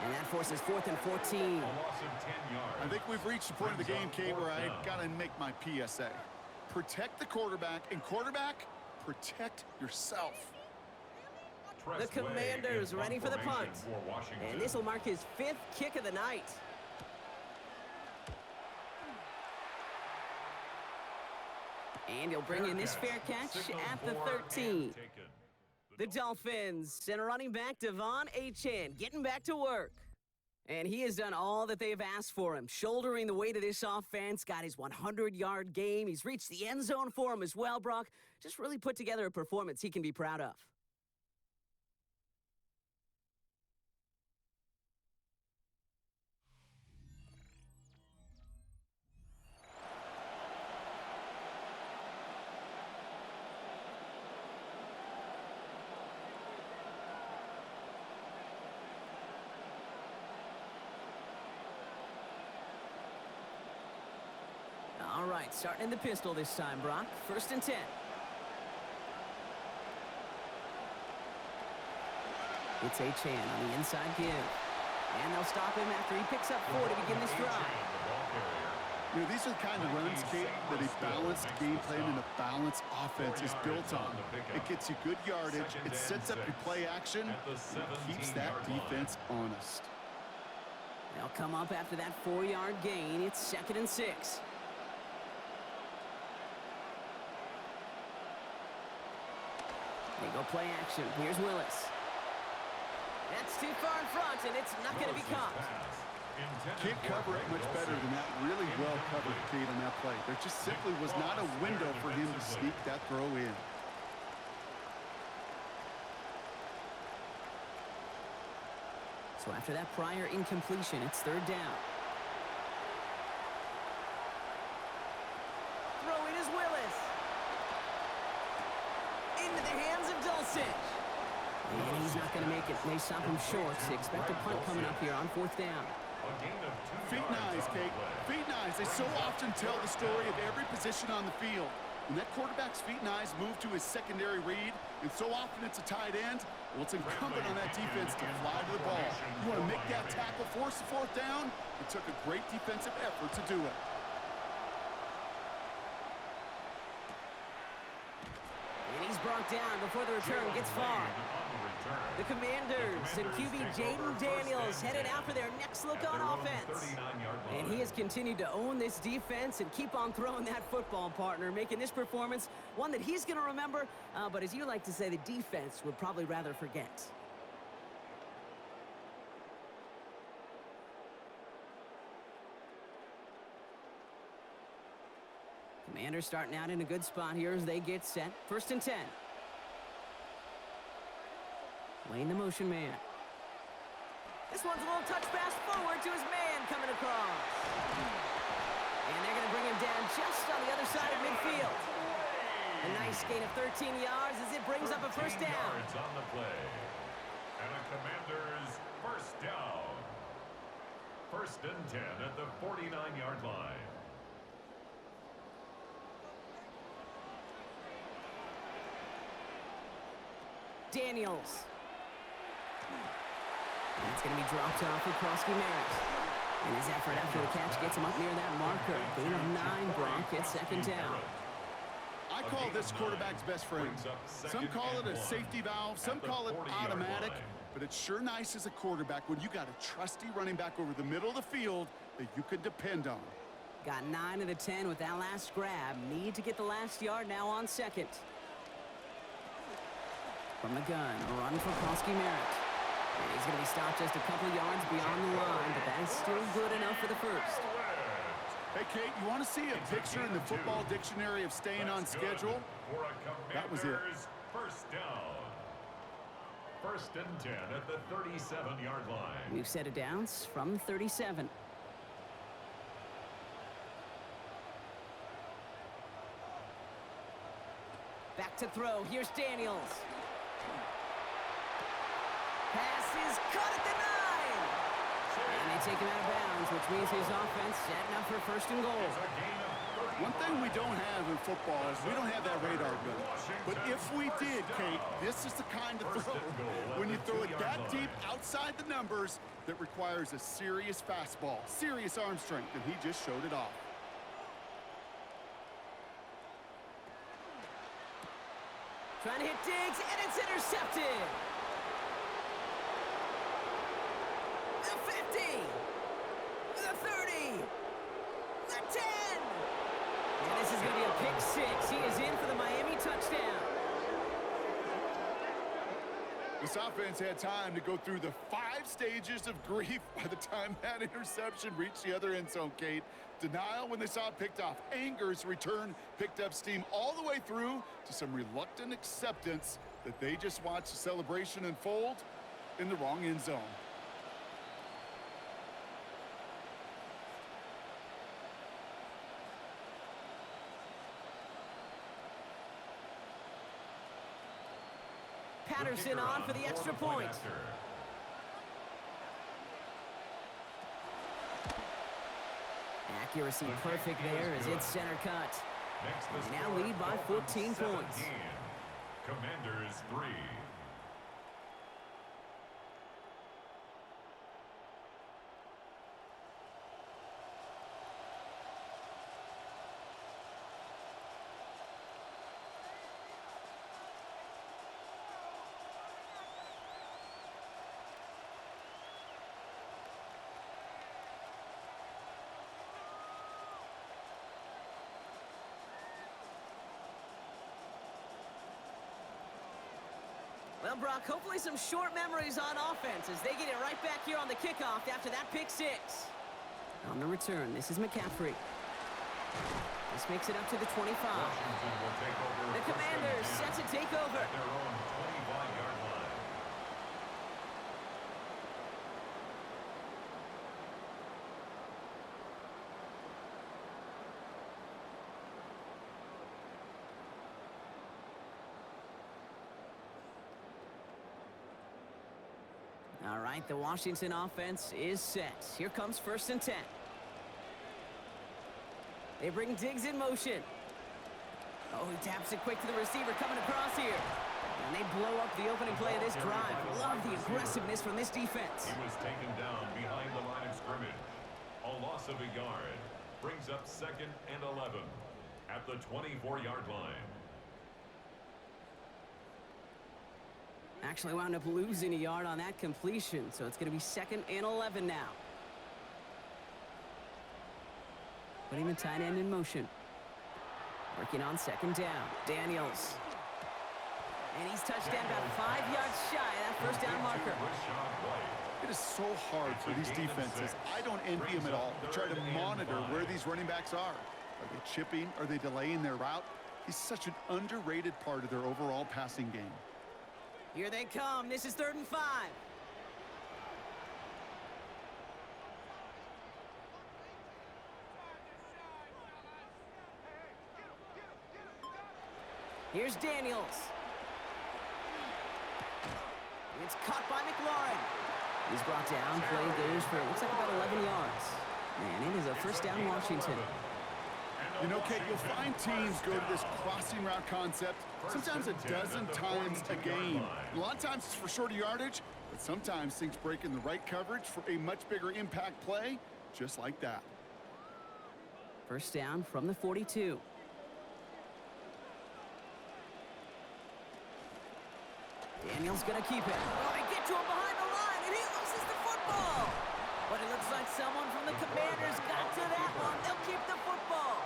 And that forces 4th and 14. I think we've reached the point of the game, Kate, where I got to make my PSA. Protect the quarterback, and quarterback, protect yourself. The Commanders ready for the punt. And this will mark his 5th kick of the night. And he'll bring in this fair catch at the 13. The Dolphins and running back Devon Achane getting back to work. And he has done all that they've asked for him, shouldering the weight of this offense, got his 100-yard game. He's reached the end zone for him as well, Brock. Just really put together a performance he can be proud of. All right, starting in the pistol this time, Brock. 1st and 10. It's Achane on the inside give. And they'll stop him after he picks up 4 to begin this drive. You know, these are the kind of runs, Kate, that a balanced game plan and a balanced offense is built on. It gets you good yardage, it sets up your play action, and it keeps that defense honest. They'll come up after that 4-yard gain. It's 2nd and 6. They go play action. Here's Willis. That's too far in front, and it's not going to be caught. Can't cover it much better than that. Really well covered, Kate, on that play. There just simply was not a window for him to sneak that throw in. So after that prior incompletion, it's 3rd down. Throwing is Willis. Into the hands of Dulcich. And he's not going to make it. They stop him short. So expect a punt coming up here on 4th down. Feet and eyes, Kate. Feet and eyes. They so often tell the story of every position on the field. When that quarterback's feet and eyes move to his secondary read, and so often it's a tight end, well, it's incumbent on that defense to fly to the ball. You want to make that tackle, force the 4th down? It took a great defensive effort to do it. And he's brought down before the return gets far. The Commanders and QB Jaden Daniels headed out for their next look on offense. And he has continued to own this defense and keep on throwing that football, partner, making this performance one that he's going to remember, but as you like to say, the defense would probably rather forget. Commanders starting out in a good spot here as they get set. 1st and 10. Laying the motion man. This one's a little touch pass forward to his man coming across. And they're going to bring him down just on the other side of midfield. A nice gain of 13 yards as it brings up a 1st down. Yards on the play. And a Commanders 1st down. 1st and 10 at the 49-yard line. Daniels. That's going to be dropped off for Preseason. And his effort after the catch gets him up near that marker. Gain of 9, Brock. It's 2nd down. I call this quarterback's best friend. Some call it a safety valve, some call it automatic, but it's sure nice as a quarterback when you got a trusty running back over the middle of the field that you can depend on. Got 9 of the 10 with that last grab. Need to get the last yard now on 2nd. From the gun, a run for Preseason. And he's going to be stopped just a couple yards beyond the line, but that is still good enough for the 1st. Hey, Kate, you want to see a picture in the football dictionary of staying on schedule? That was it. 1st down. 1st and 10 at the 37-yard line. We've set it down from 37. Back to throw. Here's Daniels. Pass is caught at the 9. And they take him out of bounds, which means his offense setting up for 1st and goal. One thing we don't have in football is we don't have that radar gun. But if we did, Kate, this is the kind of throw when you throw it that deep outside the numbers that requires a serious fastball, serious arm strength, and he just showed it off. Trying to hit Diggs, and it's intercepted. The 50, the 30, the 10. And this is going to be a pick 6. He is in for the Miami touchdown. This offense had time to go through the 5 stages of grief by the time that interception reached the other end zone, Kate. Denial when they saw it picked off. Anger's return picked up steam all the way through to some reluctant acceptance that they just watched the celebration unfold in the wrong end zone. Patterson on for the extra point. Accuracy perfect there as it's center cut. They now lead by 14 points. Commanders 3. Well, Brock, hopefully some short memories on offense as they get it right back here on the kickoff after that pick 6. On the return, this is McCaffrey. This makes it up to the 25. The Commanders set to take over. At their own 25-yard line. All right, the Washington offense is set. Here comes 1st and 10. They bring Diggs in motion. Oh, he taps it quick to the receiver coming across here. And they blow up the opening play of this drive. Love the aggressiveness from this defense. He was taken down behind the line of scrimmage. A loss of a yard. Brings up 2nd and 11 at the 24-yard line. Actually wound up losing a yard on that completion, so it's going to be 2nd and 11 now. Putting the tight end in motion. Working on 2nd down. Daniels. And he's touched down about 5 yards shy of that 1st down marker. It is so hard for these defenses. I don't envy them at all to try to monitor where these running backs are. Are they chipping? Are they delaying their route? He's such an underrated part of their overall passing game. Here they come. This is 3rd and 5. Here's Daniels. It's caught by McLaurin. He's brought down. Play goes for, it looks like about 11 yards. Man, it is a first down Washington. You know, Kate, you'll find teams go to this crossing route concept sometimes a dozen times a game. A lot of times it's for shorter yardage, but sometimes things break in the right coverage for a much bigger impact play, just like that. First down from the 42. Daniels gonna keep it. Oh, they get to him behind the line, and he loses the football. But it looks like someone from the Commanders got to that one. They'll keep the football.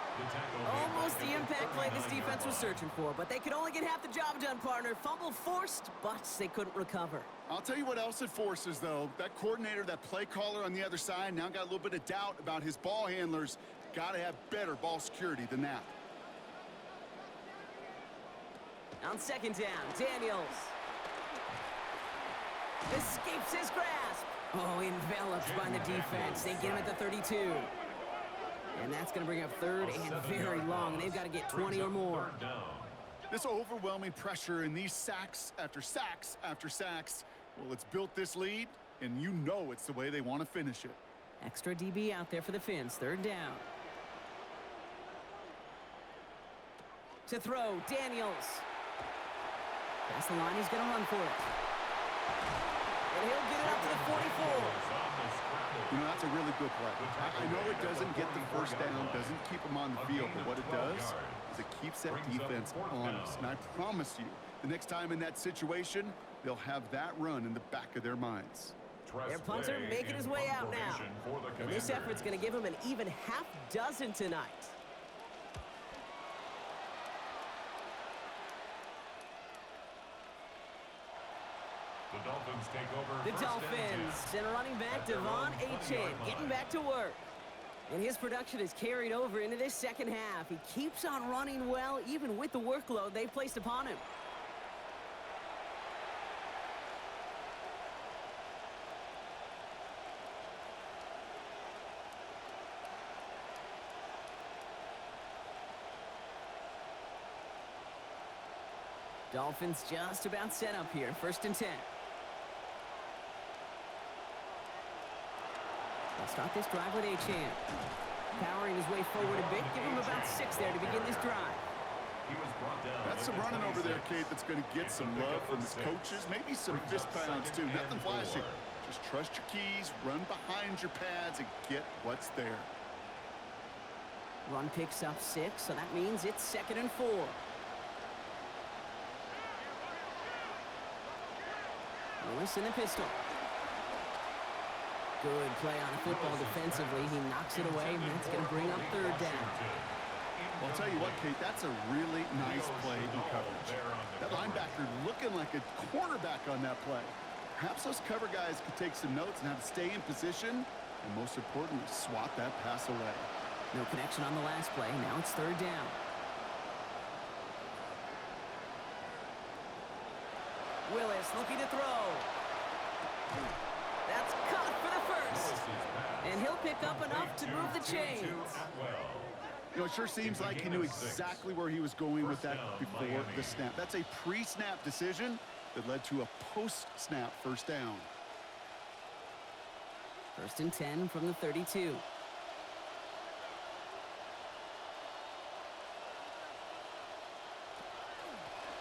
Almost the impact play this defense was searching for, but they could only get half the job done, partner. Fumble forced, but they couldn't recover. I'll tell you what else it forces, though. That coordinator, that play caller on the other side, now got a little bit of doubt about his ball handlers. Got to have better ball security than that. On 2nd down, Daniels escapes his grasp. Oh, enveloped by the defense. They get him at the 32. And that's going to bring up 3rd and very long. They've got to get 20 or more. This overwhelming pressure and these sacks after sacks after sacks, well, it's built this lead, and you know it's the way they want to finish it. Extra DB out there for the Fins. 3rd down. To throw, Daniels. Past the line, he's going to run for it. And he'll get it up to the 44. You know, that's a really good play. I know it doesn't get the first down, doesn't keep them on the field, but what it does is it keeps that defense honest. And I promise you, the next time in that situation, they'll have that run in the back of their minds. Their punter making his way out now. And this effort's going to give him an even half dozen tonight. The Dolphins take over. The Dolphins and running back Devon Achane getting back to work. And his production is carried over into this second half. He keeps on running well, even with the workload they've placed upon him. Dolphins just about set up here. 1st and 10. They'll start this drive with Achane. Powering his way forward a bit. Give him about 6 there to begin this drive. That's some running over there, Kate, that's going to get some love from his coaches. Maybe some fist pounds, too. Nothing flashy. Just trust your keys, run behind your pads, and get what's there. Run picks up 6, so that means it's 2nd and 4. Lewis in the pistol. Good play on football defensively. He knocks it away, and that's going to bring up 3rd down. Well, I'll tell you what, Kate, that's a really nice play in coverage. That linebacker looking like a cornerback on that play. Perhaps those cover guys could take some notes and how to stay in position, and most importantly, swat that pass away. No connection on the last play. Now it's 3rd down. Willis looking to throw. That's caught for the first. And he'll pick up enough to move the chains. You know, it sure seems like he knew exactly where he was going with that before the snap. That's a pre-snap decision that led to a post-snap first down. 1st and 10 from the 32.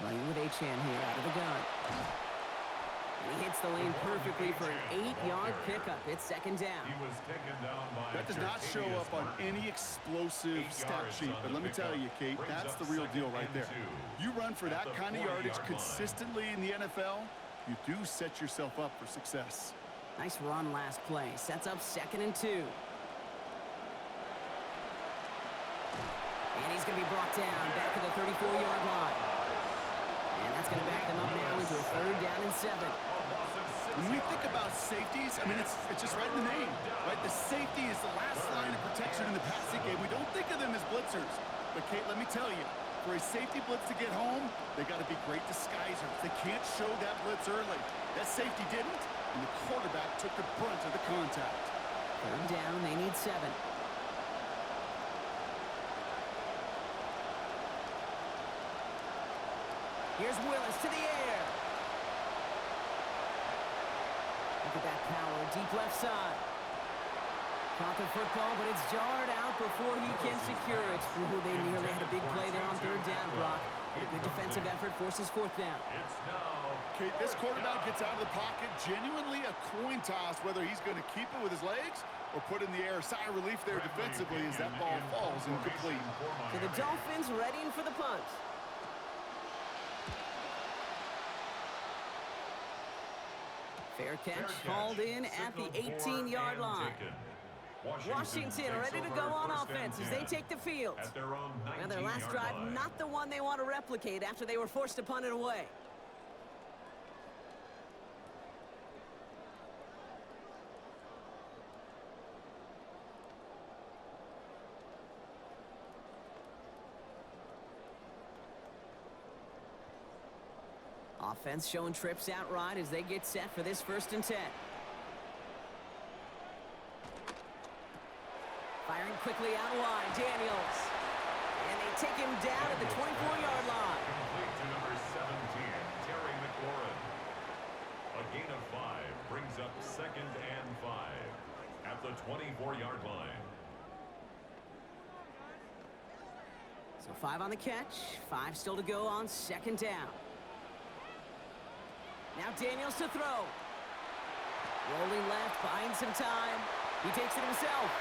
Running with Achane here out of the gun. And he hits the lane perfectly for an 8-yard pickup. It's 2nd down. That does not show up on any explosive stat sheet, but let me tell you, Kate, that's the real deal right there. You run for that kind of yardage consistently in the NFL, you do set yourself up for success. Nice run last play. Sets up 2nd and 2. And he's going to be brought down back at the 34-yard line. And that's going to back them up now into a 3rd down and 7. When we think about safeties, I mean, it's just right in the name, right? The safety is the last line of protection in the passing game. We don't think of them as blitzers. But, Kate, let me tell you, for a safety blitz to get home, they got to be great disguisers. They can't show that blitz early. That safety didn't, and the quarterback took the brunt of the contact. Third down, they need 7. Here's Willis to the air. Look at that power, deep left side. Caught the football, but it's jarred out before he can secure it. Ooh, they nearly had a big play there on third down, Brock. But a good defensive effort forces fourth down. Kate, this quarterback gets out of the pocket, genuinely a coin toss, whether he's going to keep it with his legs or put in the air. Sigh of relief there defensively as that ball falls incomplete. So the Dolphins readying for the punt. Fair catch hauled in at the 18-yard line. Washington ready to go on offense as they take the field. Now their last drive, not the one they want to replicate after they were forced to punt it away. Offense showing trips outright as they get set for this 1st and 10. Firing quickly out wide, Daniels. And they take him down at the 24-yard line. Complete to number 17, Terry McLaurin. A gain of 5 brings up 2nd and 5 at the 24-yard line. So 5 on the catch, 5 still to go on 2nd down. Now Daniels to throw. Rolling left, buying some time. He takes it himself.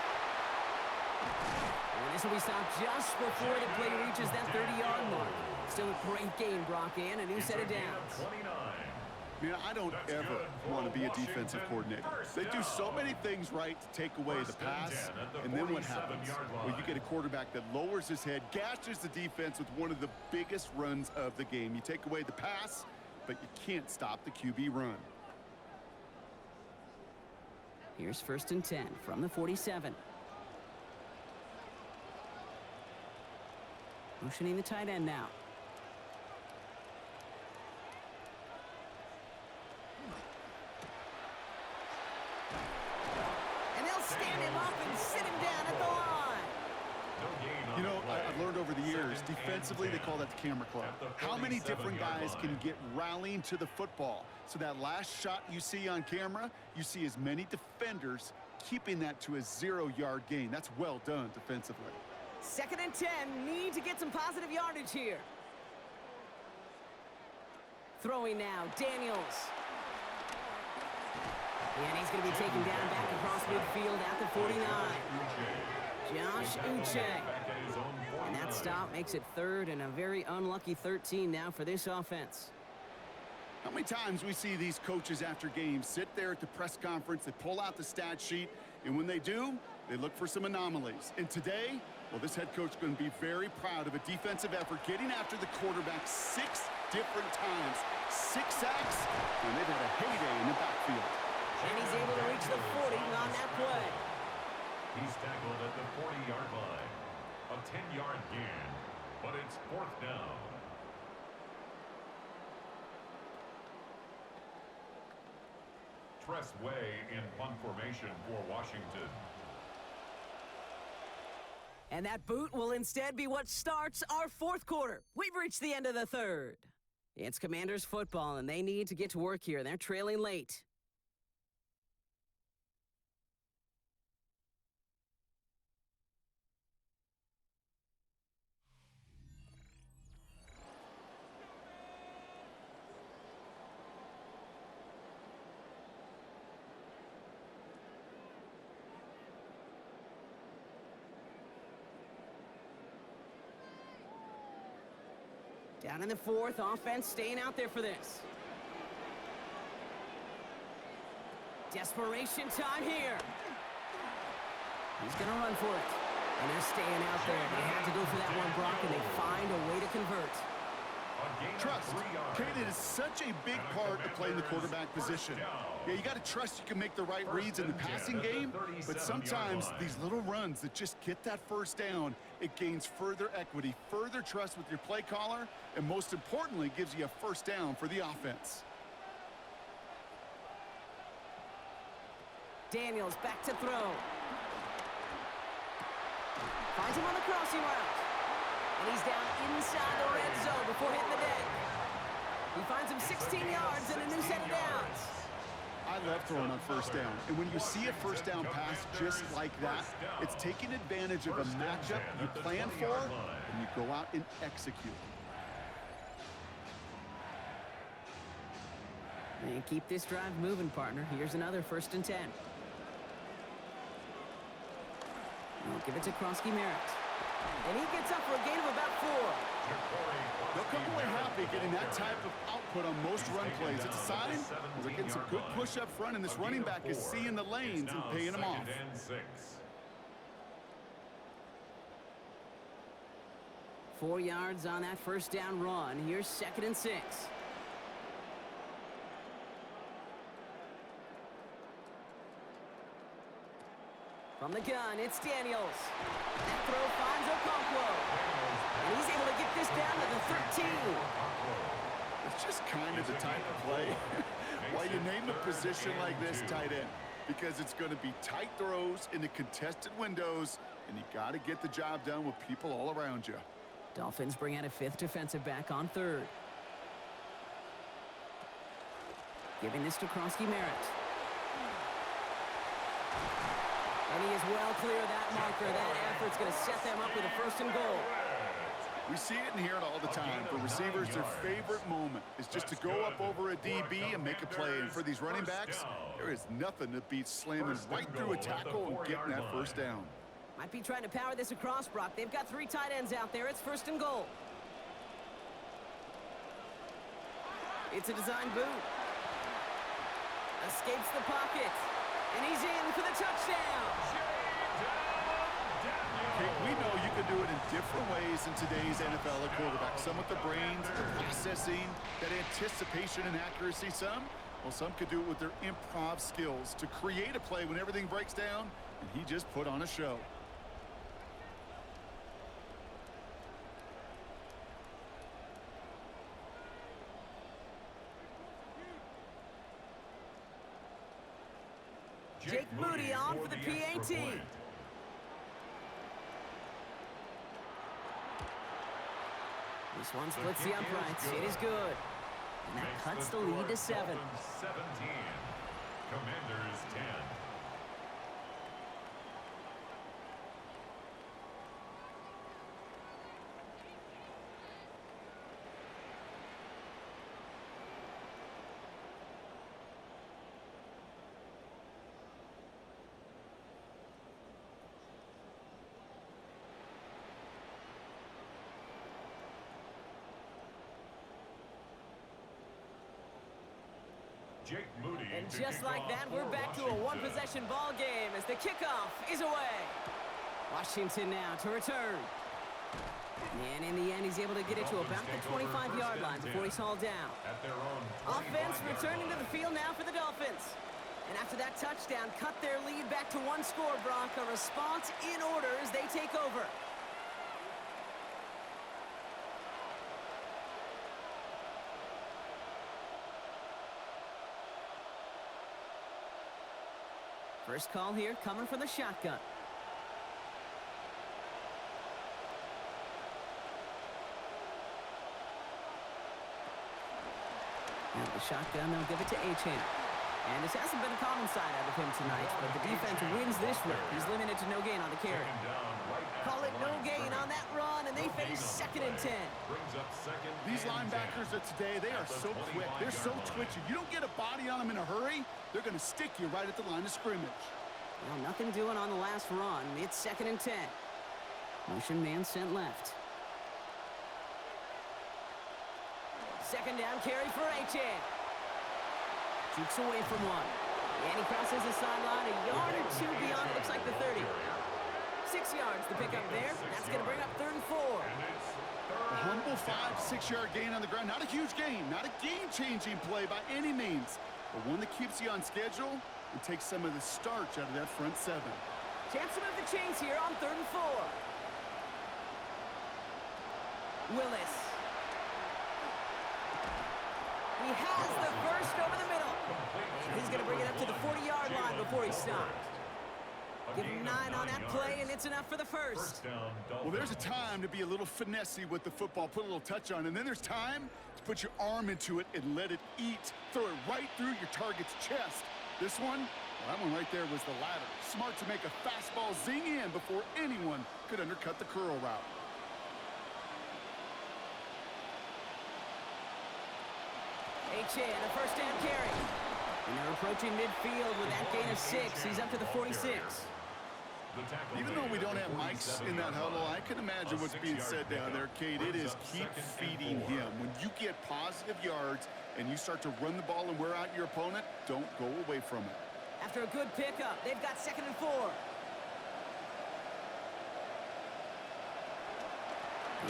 And this will be stopped just before the play reaches that 30-yard mark. Still a great game, Brock, and a new set of downs. Man, I don't ever want to be a defensive coordinator. They do so many things right to take away the pass, and then what happens? Well, you get a quarterback that lowers his head, gashes the defense with one of the biggest runs of the game. You take away the pass, but you can't stop the QB run. Here's 1st and 10 from the 47. Motioning the tight end now. And they'll stand him up and sit him down at the line. You know, I've learned over the years, defensively, they call that the camera club. How many different guys can get rallying to the football? So that last shot you see on camera, you see as many defenders keeping that to a 0-yard gain. That's well done defensively. 2nd and 10, need to get some positive yardage here. Throwing now, Daniels. And he's going to be taken down back across midfield at the 49. Josh Uche. And that stop makes it 3rd and a very unlucky 13 now for this offense. How many times we see these coaches after games sit there at the press conference, they pull out the stat sheet, and when they do, they look for some anomalies. And today, well, this head coach is going to be very proud of a defensive effort getting after the quarterback 6 different times. 6 sacks, and they've had a heyday in the backfield. And he's able to reach the 40 on that play. He's tackled at the 40-yard line. A 10-yard gain, but it's 4th down. Press way in punt formation for Washington. And that boot will instead be what starts our 4th quarter. We've reached the end of the 3rd. It's Commanders football, and they need to get to work here. They're trailing late. Down in the 4th, offense staying out there for this. Desperation time here. He's going to run for it. And they're staying out there. They had to go for that one, Brock, and they find a way to convert. Trust. Kate, it is such a big part of playing the quarterback position. Yeah, you got to trust you can make the right reads in the passing game, but sometimes these little runs that just get that first down, it gains further equity, further trust with your play caller, and most importantly, gives you a first down for the offense. Daniels back to throw. Finds him on the crossing route. And he's down inside the red zone before hitting the deck. He finds him 16 yards and a new set of downs. I love throwing on first down. And when you see a first down pass just like that, it's taking advantage of a matchup you plan for, and you go out and execute. And keep this drive moving, partner. Here's another 1st and 10. We'll give it to Krosky-Merritt. And he gets up for a gain of about 4. They'll come away happy getting that type of output on most run plays. It's a sign they're getting some good push up front, and this running back is seeing the lanes and paying them off. 4 yards on that first down run. Here's 2nd and 6. From the gun, it's Daniels. That throw finds Okonkwo. And he's able to get this down to the 13. It's just kind of the type of play. Why you name a position like this tight end? Because it's going to be tight throws into contested windows, and you got to get the job done with people all around you. Dolphins bring out a 5th defensive back on 3rd. Giving this to Krosky-Merritt. And he is well clear of that marker. That effort's going to set them up with a 1st and goal. We see it and hear it all the time. For receivers, their favorite moment is just to go up over a DB and make a play. And for these running backs, there is nothing that beats slamming right through a tackle and getting that 1st down. Might be trying to power this across, Brock. They've got 3 tight ends out there. It's 1st and goal. It's a design boot. Escapes the pocket. And he's in for the touchdown. Okay, we know you can do it in different ways in today's NFL at quarterback. Some with the brains, the processing, that anticipation and accuracy. Some could do it with their improv skills to create a play when everything breaks down, and he just put on a show. Jake Moody on for the PAT. This one splits the uprights. It is good. And that cuts the lead to 7. 17. Commanders 10. And just like that, we're back to a one-possession ball game as the kickoff is away. Washington now to return. And in the end, he's able to get it to about the 25-yard line before he's hauled down. Offense returning to the field now for the Dolphins. And after that touchdown, cut their lead back to 1 score, Brock. A response in order as they take over. First call here coming from the shotgun. And the shotgun, they'll give it to Achane. And this hasn't been a common side out of him tonight, but the defense wins this rep. He's limited to no gain on the carry. Call it no gain on that run, and they face 2nd and 10. These linebackers of today, they are so quick. They're so twitchy. You don't get a body on them in a hurry, they're going to stick you right at the line of scrimmage. Well, nothing doing on the last run. It's 2nd and 10. Motion man sent left. 2nd down carry for Achane. Jukes away from one. And he crosses the sideline a yard or 2 beyond, it looks like the 30. 6 yards to pick up there. That's going to bring up 3rd and 4. A humble 5-6 yard gain on the ground. Not a huge gain, not a game-changing play by any means, but one that keeps you on schedule and takes some of the starch out of that front seven. Chance to move the chains here on 3rd and 4. Willis. He has the first over the middle. He's going to bring it up to the 40-yard line before he stopped. Give him 9 on that play, and it's enough for the first. Well, there's a time to be a little finessey with the football, put a little touch on, and then there's time to put your arm into it and let it eat. Throw it right through your target's chest. This one, well, that one right there was the latter. Smart to make a fastball zing in before anyone could undercut the curl route. H.A. and a first down carry. And they're approaching midfield with that gain of 6. He's up to the 46. Even though we don't have mics in that huddle, I can imagine what's being said down there, Kate. It is keep feeding him. When you get positive yards and you start to run the ball and wear out your opponent, don't go away from it. After a good pickup, they've got 2nd and 4.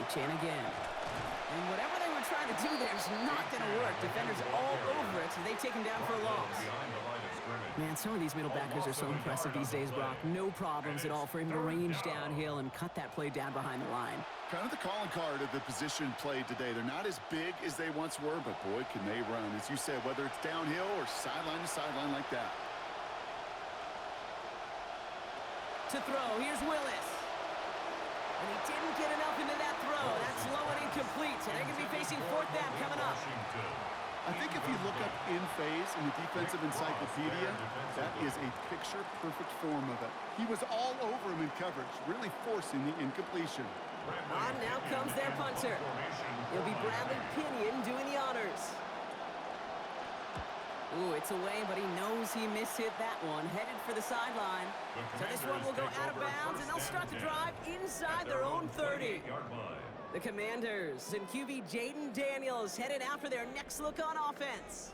H.A. again. And whatever they were trying to do there is not going to work. Defenders all over it, so they take him down for a loss. Man, some of these middle backers are so impressive these days, Brock. No problems at all for him to range downhill and cut that play down behind the line. Kind of the calling card of the position played today. They're not as big as they once were, but boy, can they run. As you said, whether it's downhill or sideline to sideline like that. To throw, here's Willis. And he didn't get enough into that throw. That's low and incomplete, so they're going to be facing 4th down coming up. I think if you look up in phase in the defensive encyclopedia, that is a picture-perfect form of it. He was all over him in coverage, really forcing the incompletion. On now comes their punter. It'll be Bradley Pinion doing the honors. Ooh, it's away, but he knows he mishit that one. Headed for the sideline. So this one will go out of bounds, and they'll start the drive inside their own 30. The Commanders and QB Jaden Daniels headed out for their next look on offense.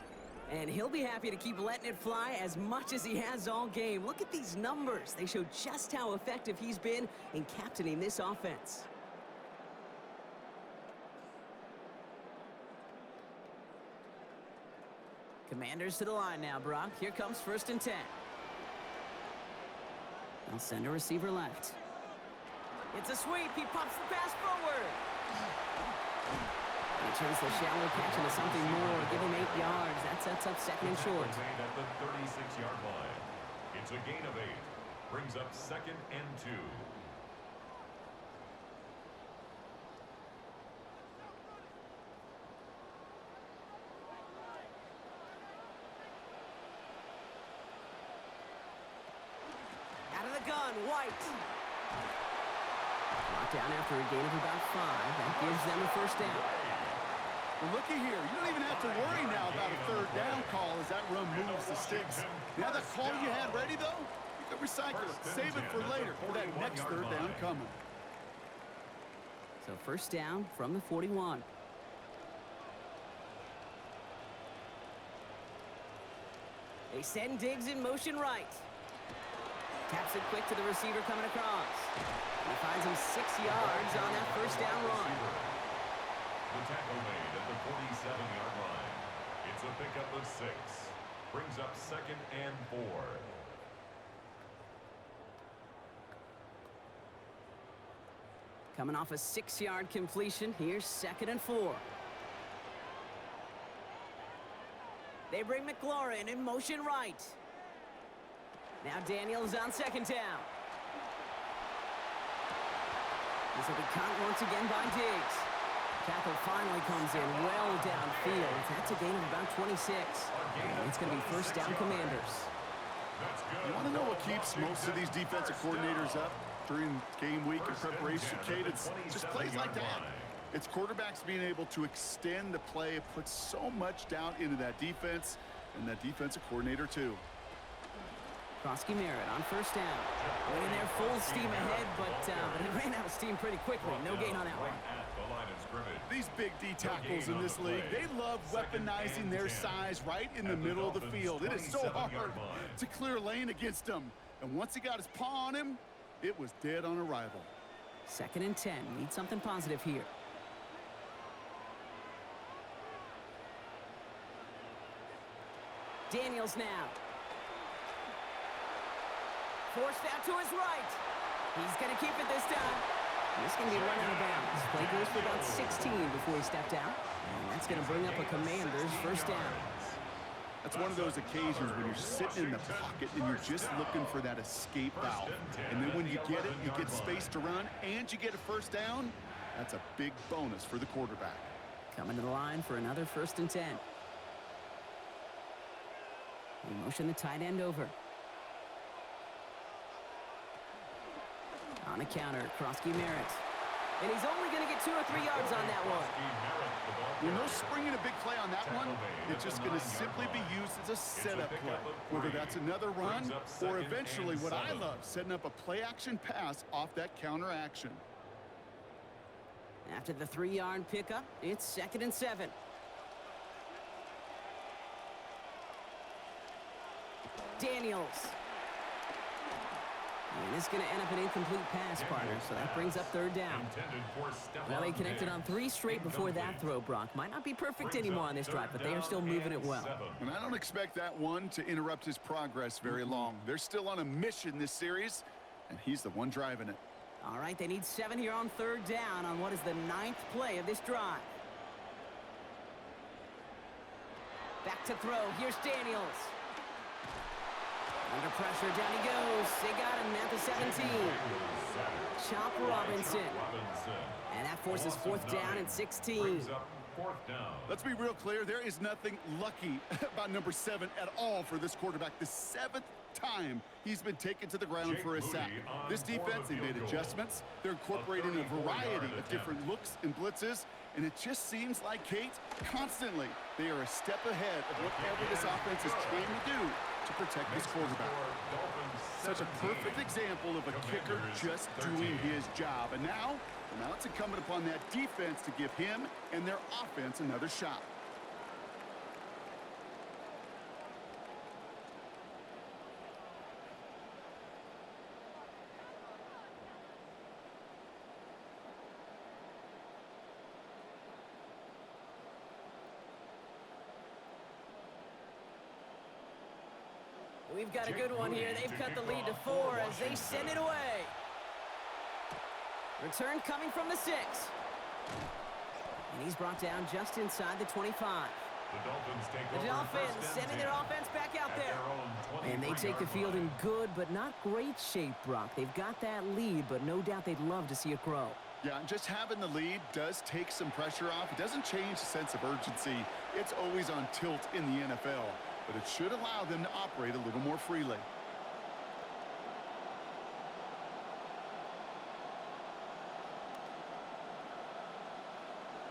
And he'll be happy to keep letting it fly as much as he has all game. Look at these numbers. They show just how effective he's been in captaining this offense. Commanders to the line now, Brock. Here comes 1st and 10. They'll send a receiver left. It's a sweep. He pops the pass forward. He turns the shallow catch into something more. Give him 8 yards. That sets up 2nd and short. At the 36-yard line. It's a gain of 8. Brings up 2nd and 2. Gun, White. Brought down after a gain of about 5. That gives them a 1st down. Well, looky here. You don't even have to worry now about a 3rd down call as that run moves the sticks. Now that call you had ready, though, you can recycle it. Save it for later for that next 3rd down coming. So 1st down from the 41. They send Diggs in motion right. Taps it quick to the receiver coming across. He finds him 6 yards on that 1st down run. The tackle made at the 47-yard line. It's a pickup of 6. Brings up 2nd and 4. Coming off a 6-yard completion, here's 2nd and 4. They bring McLaurin in motion right. Now Daniels on 2nd down. This will be caught once again by Diggs. Tackle finally comes in well downfield. That's a gain of about 26. And it's going to be 1st down Commanders. You want to know what keeps most of these defensive coordinators up during game week and preparation, Kate? It's just plays like that. It's quarterbacks being able to extend the play, put so much down into that defense, and that defensive coordinator too. Krosky Merritt on 1st down. Went in there full steam ahead, but he ran out of steam pretty quickly. No gain on that one. These big D tackles in this league, they love weaponizing their size right in the middle of the field. It is so hard to clear lane against them. And once he got his paw on him, it was dead on arrival. 2nd and 10. Need something positive here. Daniels now. Forced out to his right. He's going to keep it this time. This is going to be run out of bounds. Play goes for about 16 before he stepped out. And that's going to bring up a Commanders first down. That's one of those occasions when you're sitting in the pocket and you're just looking for that escape valve. And then when you get it, you get space to run, and you get a first down. That's a big bonus for the quarterback. Coming to the line for another 1st and 10. We motion the tight end over. On the counter, Krosky Merritt. And he's only going to get 2 or 3 yards on that one. You're no springing a big play on that one. It's just going to simply be used as a setup play. Whether that's another run or eventually what I love, setting up a play-action pass off that counter action. After the 3-yard pickup, it's 2nd and 7. Daniels. And it's going to end up an incomplete pass, partner, so that brings up 3rd down. Well, they connected on 3 straight before that throw, Brock. Might not be perfect anymore on this drive, but they are still moving it well. And I don't expect that one to interrupt his progress very long. They're still on a mission this series, and he's the one driving it. All right, they need 7 here on 3rd down on what is the 9th play of this drive. Back to throw. Here's Daniels. Under pressure, down he goes. They got him at the 17. Chop Robinson. And that forces 4th down and 16. Let's be real clear. There is nothing lucky about number 7 at all for this quarterback. The 7th time he's been taken to the ground for a sack. This defense, they made adjustments. They're incorporating a variety of different looks and blitzes. And it just seems like, Kate, constantly they are a step ahead of whatever this offense is trying to do to protect this quarterback. Such a perfect example of a kicker just doing his job. And now it's incumbent upon that defense to give him and their offense another shot. We've got a good one here. They've cut the lead to 4 as they send it away. Return coming from the 6. And he's brought down just inside the 25. The Dolphins sending their offense back out there. And they take the field in good but not great shape, Brock. They've got that lead, but no doubt they'd love to see it grow. Yeah, and just having the lead does take some pressure off. It doesn't change the sense of urgency. It's always on tilt in the NFL. But it should allow them to operate a little more freely.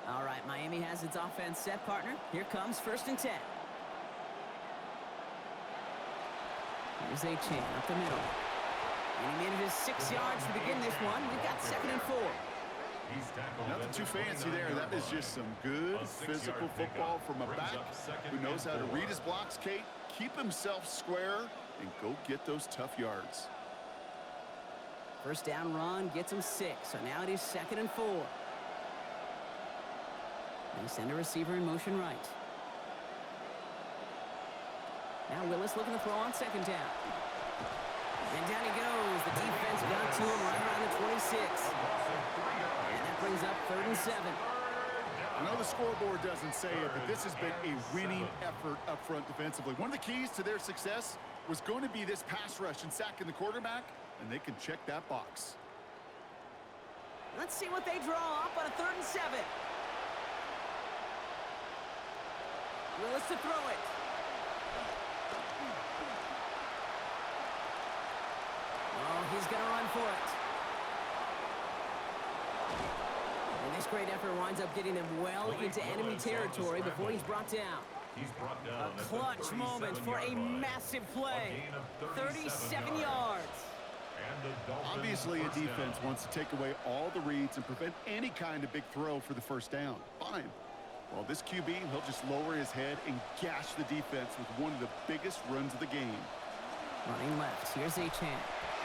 All right, Miami has its offense set, partner. Here comes 1st and 10. Here's A-Chan up the middle. And he manages 6 yards to begin this one. We've got 2nd and 4. Nothing too fancy there. That is just some good physical football from a back who knows how to read his blocks, Kate, keep himself square, and go get those tough yards. First down run gets him 6, so now it is 2nd and 4. They send a receiver in motion right. Now Willis looking to throw on 2nd down. And down he goes. The defense got to him right around the 26. And that brings up 3rd and 7. I know the scoreboard doesn't say it, but this has been a winning effort up front defensively. One of the keys to their success was going to be this pass rush and sacking the quarterback, and they can check that box. Let's see what they draw up on a 3rd and 7. Willis to throw it. Oh, he's going to run for it. And this great effort winds up getting them well into enemy territory before he's brought down. A clutch moment for a massive play. 37 yards. Obviously, a defense wants to take away all the reads and prevent any kind of big throw for the first down. Fine. Well, this QB, he'll just lower his head and gash the defense with one of the biggest runs of the game. Running left. Here's A-Chan.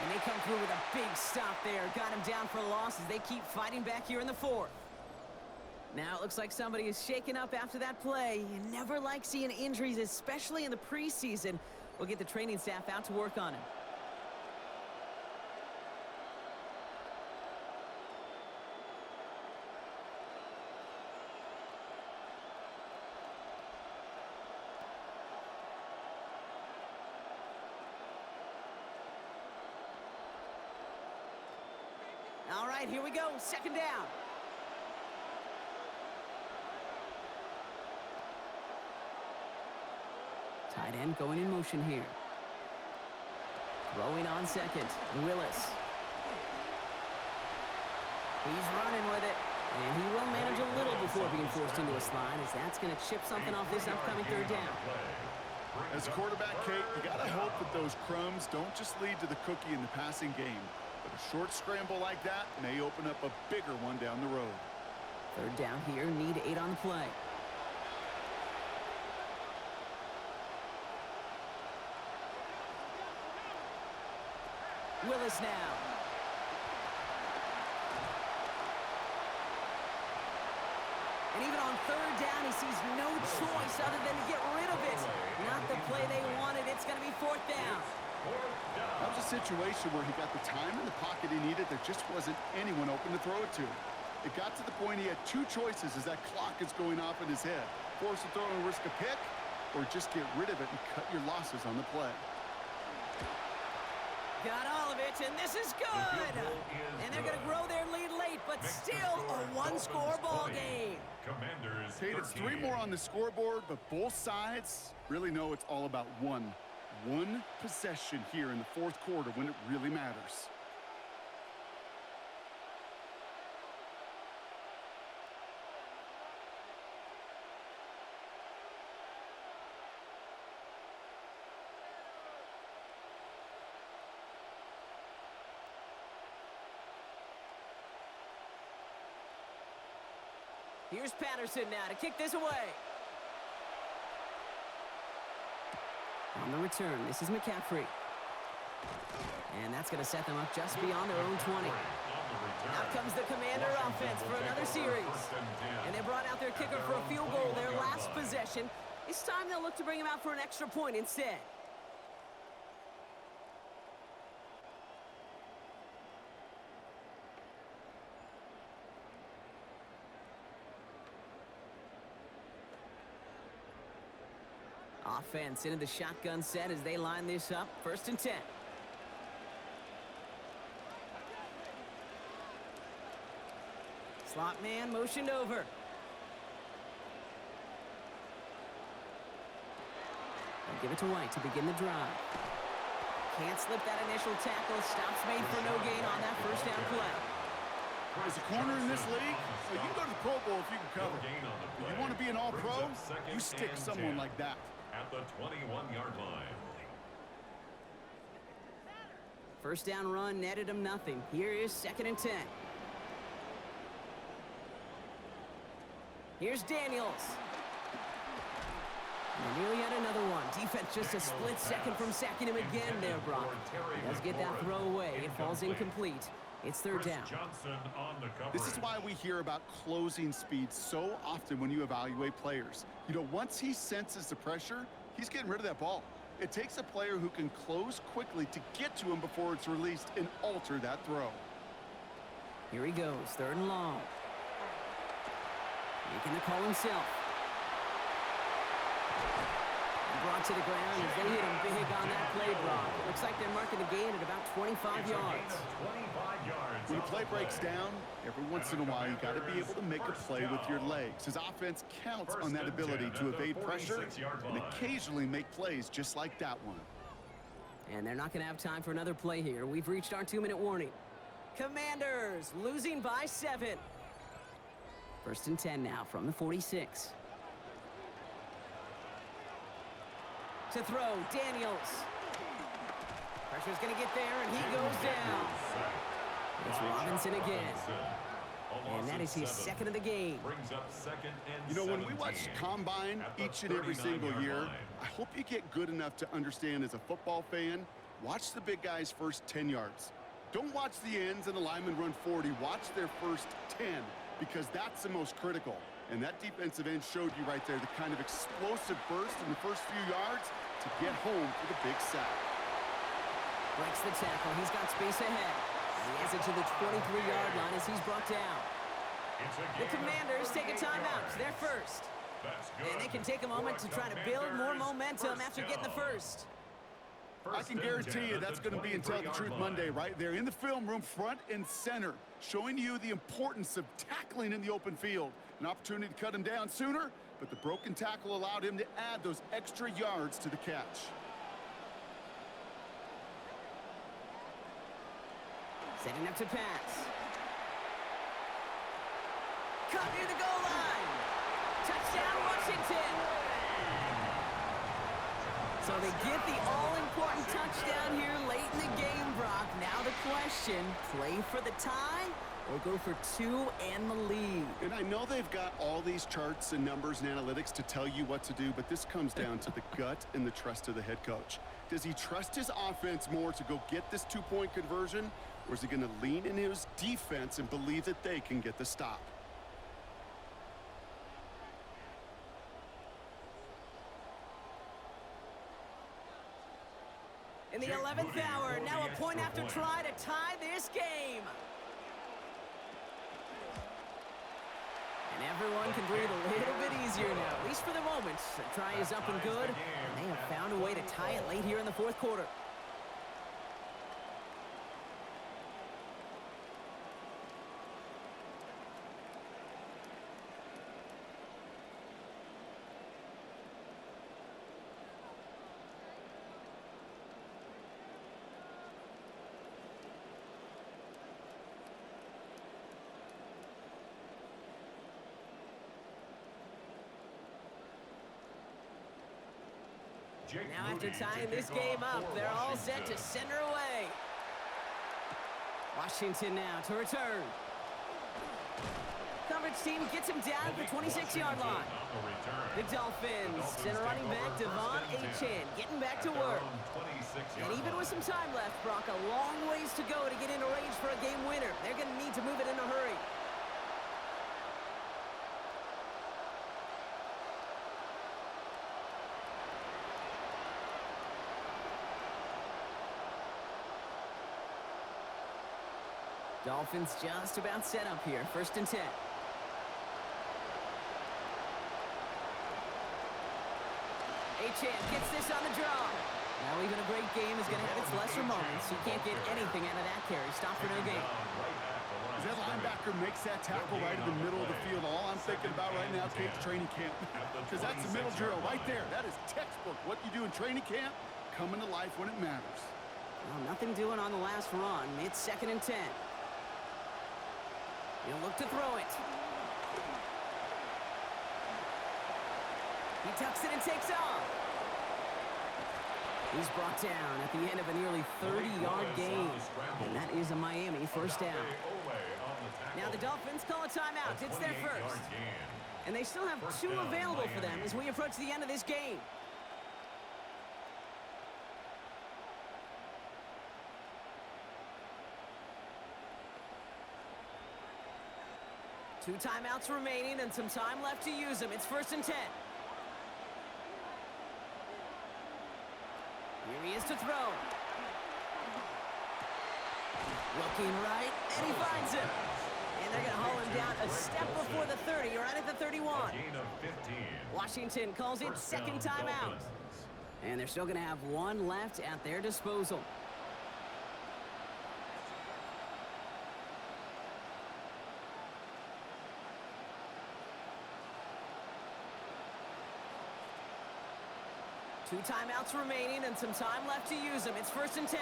And they come through with a big stop there. Got him down for a loss as they keep fighting back here in the 4th. Now it looks like somebody is shaken up after that play. You never like seeing injuries, especially in the preseason. We'll get the training staff out to work on him. All right, here we go. Second down. Tight end going in motion here. Throwing on second. Willis. He's running with it. And he will manage a little before being forced into a slide, as that's going to chip something off this upcoming third down. As quarterback, Kate, you got to hope that those crumbs don't just lead to the cookie in the passing game. But a short scramble like that may open up a bigger one down the road. Third down here, need 8 on the play. Willis now. And even on third down, he sees no choice other than to get rid of it. Not the play they wanted. It's going to be fourth down. That was a situation where he got the time in the pocket he needed. There just wasn't anyone open to throw it to. It got to the point he had 2 choices as that clock is going off in his head. Force a throw and risk a pick, or just get rid of it and cut your losses on the play. Got all of it, and this is good. And they're going to grow their lead late, but still a one-score ball game. Commanders. Kate, it's 3 more on the scoreboard, but both sides really know it's all about one possession here in the fourth quarter when it really matters. Here's Patterson now to kick this away. On the return, this is McCaffrey. And that's going to set them up just beyond their own 20. Out comes the Commander offense for another series. And they brought out their kicker for a field goal their last possession. This time they'll look to bring him out for an extra point instead. Offense into the shotgun set as they line this up. 1st and 10. Slot man motioned over. They'll give it to White to begin the drive. Can't slip that initial tackle. Stops made for no gain on that first down play. As a corner in this league, well, you can go to the Pro Bowl if you can cover. If you want to be an All-Pro, you stick someone like that. At the 21-yard line. First down run netted him nothing. Here is 2nd and 10. Here's Daniels. And nearly had another one. Defense just a split second from sacking him again there, Brock. He does get that throw away. It falls incomplete. It's third down. This is why we hear about closing speed so often when you evaluate players. You know, once he senses the pressure, he's getting rid of that ball. It takes a player who can close quickly to get to him before it's released and alter that throw. Here he goes, 3rd and long. Making the call himself. Brought to the ground as they hit him big on that play, Brock. It looks like they're marking the gain at about 25 yards. When a play breaks down, every once in a while you got to be able to make a play with your legs. His offense counts on that ability to evade pressure and occasionally make plays just like that one. And they're not going to have time for another play here. We've reached our 2-minute warning. Commanders losing by 7. 1st and 10 now from the 46. To throw, Daniels. Pressure's going to get there, and he goes down. It's Robinson again. And that is his 2nd of the game. You know, when we watch Combine each and every single year, I hope you get good enough to understand as a football fan, watch the big guys' first 10 yards. Don't watch the ends and the linemen run 40. Watch their first 10. because that's the most critical. And that defensive end showed you right there the kind of explosive burst in the first few yards to get home for the big sack. Breaks the tackle. He's got space ahead. He has it to the 23-yard line as he's brought down. The Commanders take a timeout. They're first. And they can take a moment to try to build more momentum after getting the first. I can guarantee you that's going to be Tell the Truth Monday right there in the film room, front and center, showing you the importance of tackling in the open field. An opportunity to cut him down sooner, but the broken tackle allowed him to add those extra yards to the catch. Setting up to pass. Cut near the goal line. Touchdown, Washington. So they get the all-important touchdown here late in the game, Brock. Now the question, play for the tie or go for two and the lead? And I know they've got all these charts and numbers and analytics to tell you what to do, but this comes down to the gut and the trust of the head coach. Does he trust his offense more to go get this two-point conversion, or is he going to lean in his defense and believe that they can get the stop? In the 11th hour, now a point after try to tie this game. And everyone can breathe a little bit easier now, at least for the moment. The try is up and good, and they have found a way to tie it late here in the fourth quarter. Now after tying this game up, they're all set to send her away. Washington now to return. Coverage team gets him down at the 26-yard line. The Dolphins send a running back, Devon Achane, getting back to work. And even with some time left, Brock, a long ways to go to get into range for a game winner. They're going to need to move it in a hurry. Dolphins just about set up here. First and 10. Achane gets this on the draw. Now even a great game is going to have its lesser moments. You can't get anything out of that carry. Stop for no gain. As that linebacker makes that tackle right in the middle of the field, all I'm thinking about right now, Kate's training camp. Because that's the middle drill right there. That is textbook. What you do in training camp, coming to life when it matters. Well, nothing doing on the last run. It's second and 10. He'll look to throw it. He tucks it and takes off. He's brought down at the end of a nearly 30-yard gain. And that is a Miami first down. Now the Dolphins call a timeout. It's their first. And they still have two available for them as we approach the end of this game. Two timeouts remaining and some time left to use them. It's first and 10. Here he is to throw. Looking right, and he finds him. And they're going to haul him down a step before the 30, right at the 31. Washington calls it second timeout. And they're still going to have one left at their disposal. Two timeouts remaining and some time left to use them. It's first and 10.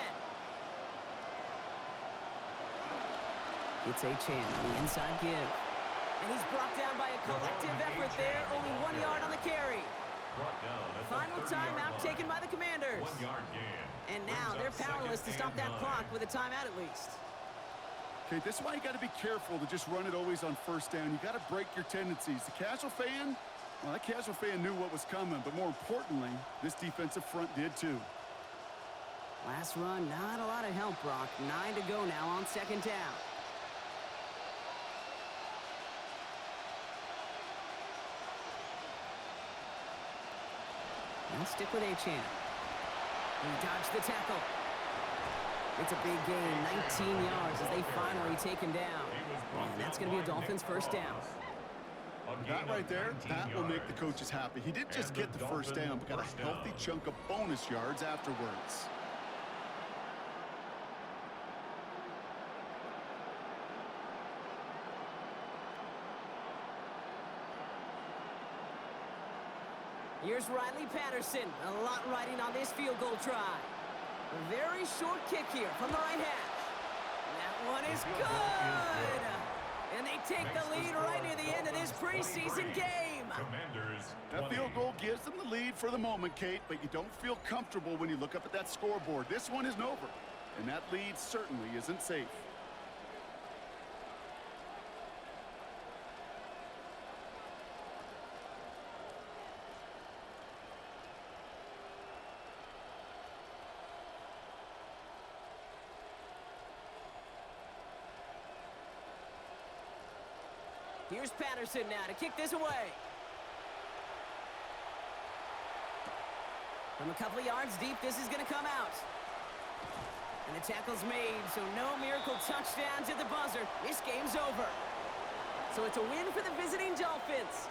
It's Achane on the inside give. And he's brought down by a collective effort there. Only 1 yard on the carry. Final timeout taken by the Commanders. 1 yard gain. And now they're powerless to stop that clock with a timeout at least. Okay, this is why you got to be careful to just run it always on first down. You got to break your tendencies. The casual fan, well, that casual fan knew what was coming, but more importantly, this defensive front did too. Last run, not a lot of help, Brock. 9 to go now on second down. And stick with Achan. He dodged the tackle. It's a big gain, 19 yards as they finally take him down. And that's going to be a Dolphins first down. That right there, that will make the coaches happy. He didn't just get the first down, but got a healthy chunk of bonus yards afterwards. Here's Riley Patterson. A lot riding on this field goal try. A very short kick here from the right hash. That one is good! And they take the lead right near the end of this preseason game. That field goal gives them the lead for the moment, Kate, but you don't feel comfortable when you look up at that scoreboard. This one isn't over, and that lead certainly isn't safe. Here's Patterson now to kick this away. From a couple of yards deep, this is going to come out. And the tackle's made, so no miracle touchdowns at the buzzer. This game's over. So it's a win for the visiting Dolphins.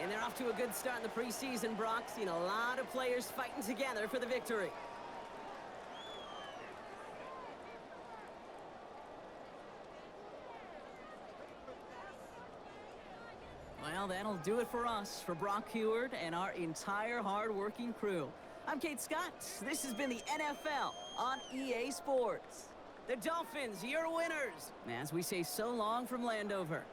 And they're off to a good start in the preseason, Brock. Seen a lot of players fighting together for the victory. Well, that'll do it for us, for Brock Heward and our entire hard-working crew. I'm Kate Scott. This has been the NFL on EA Sports. The Dolphins, your winners, as we say so long from Landover.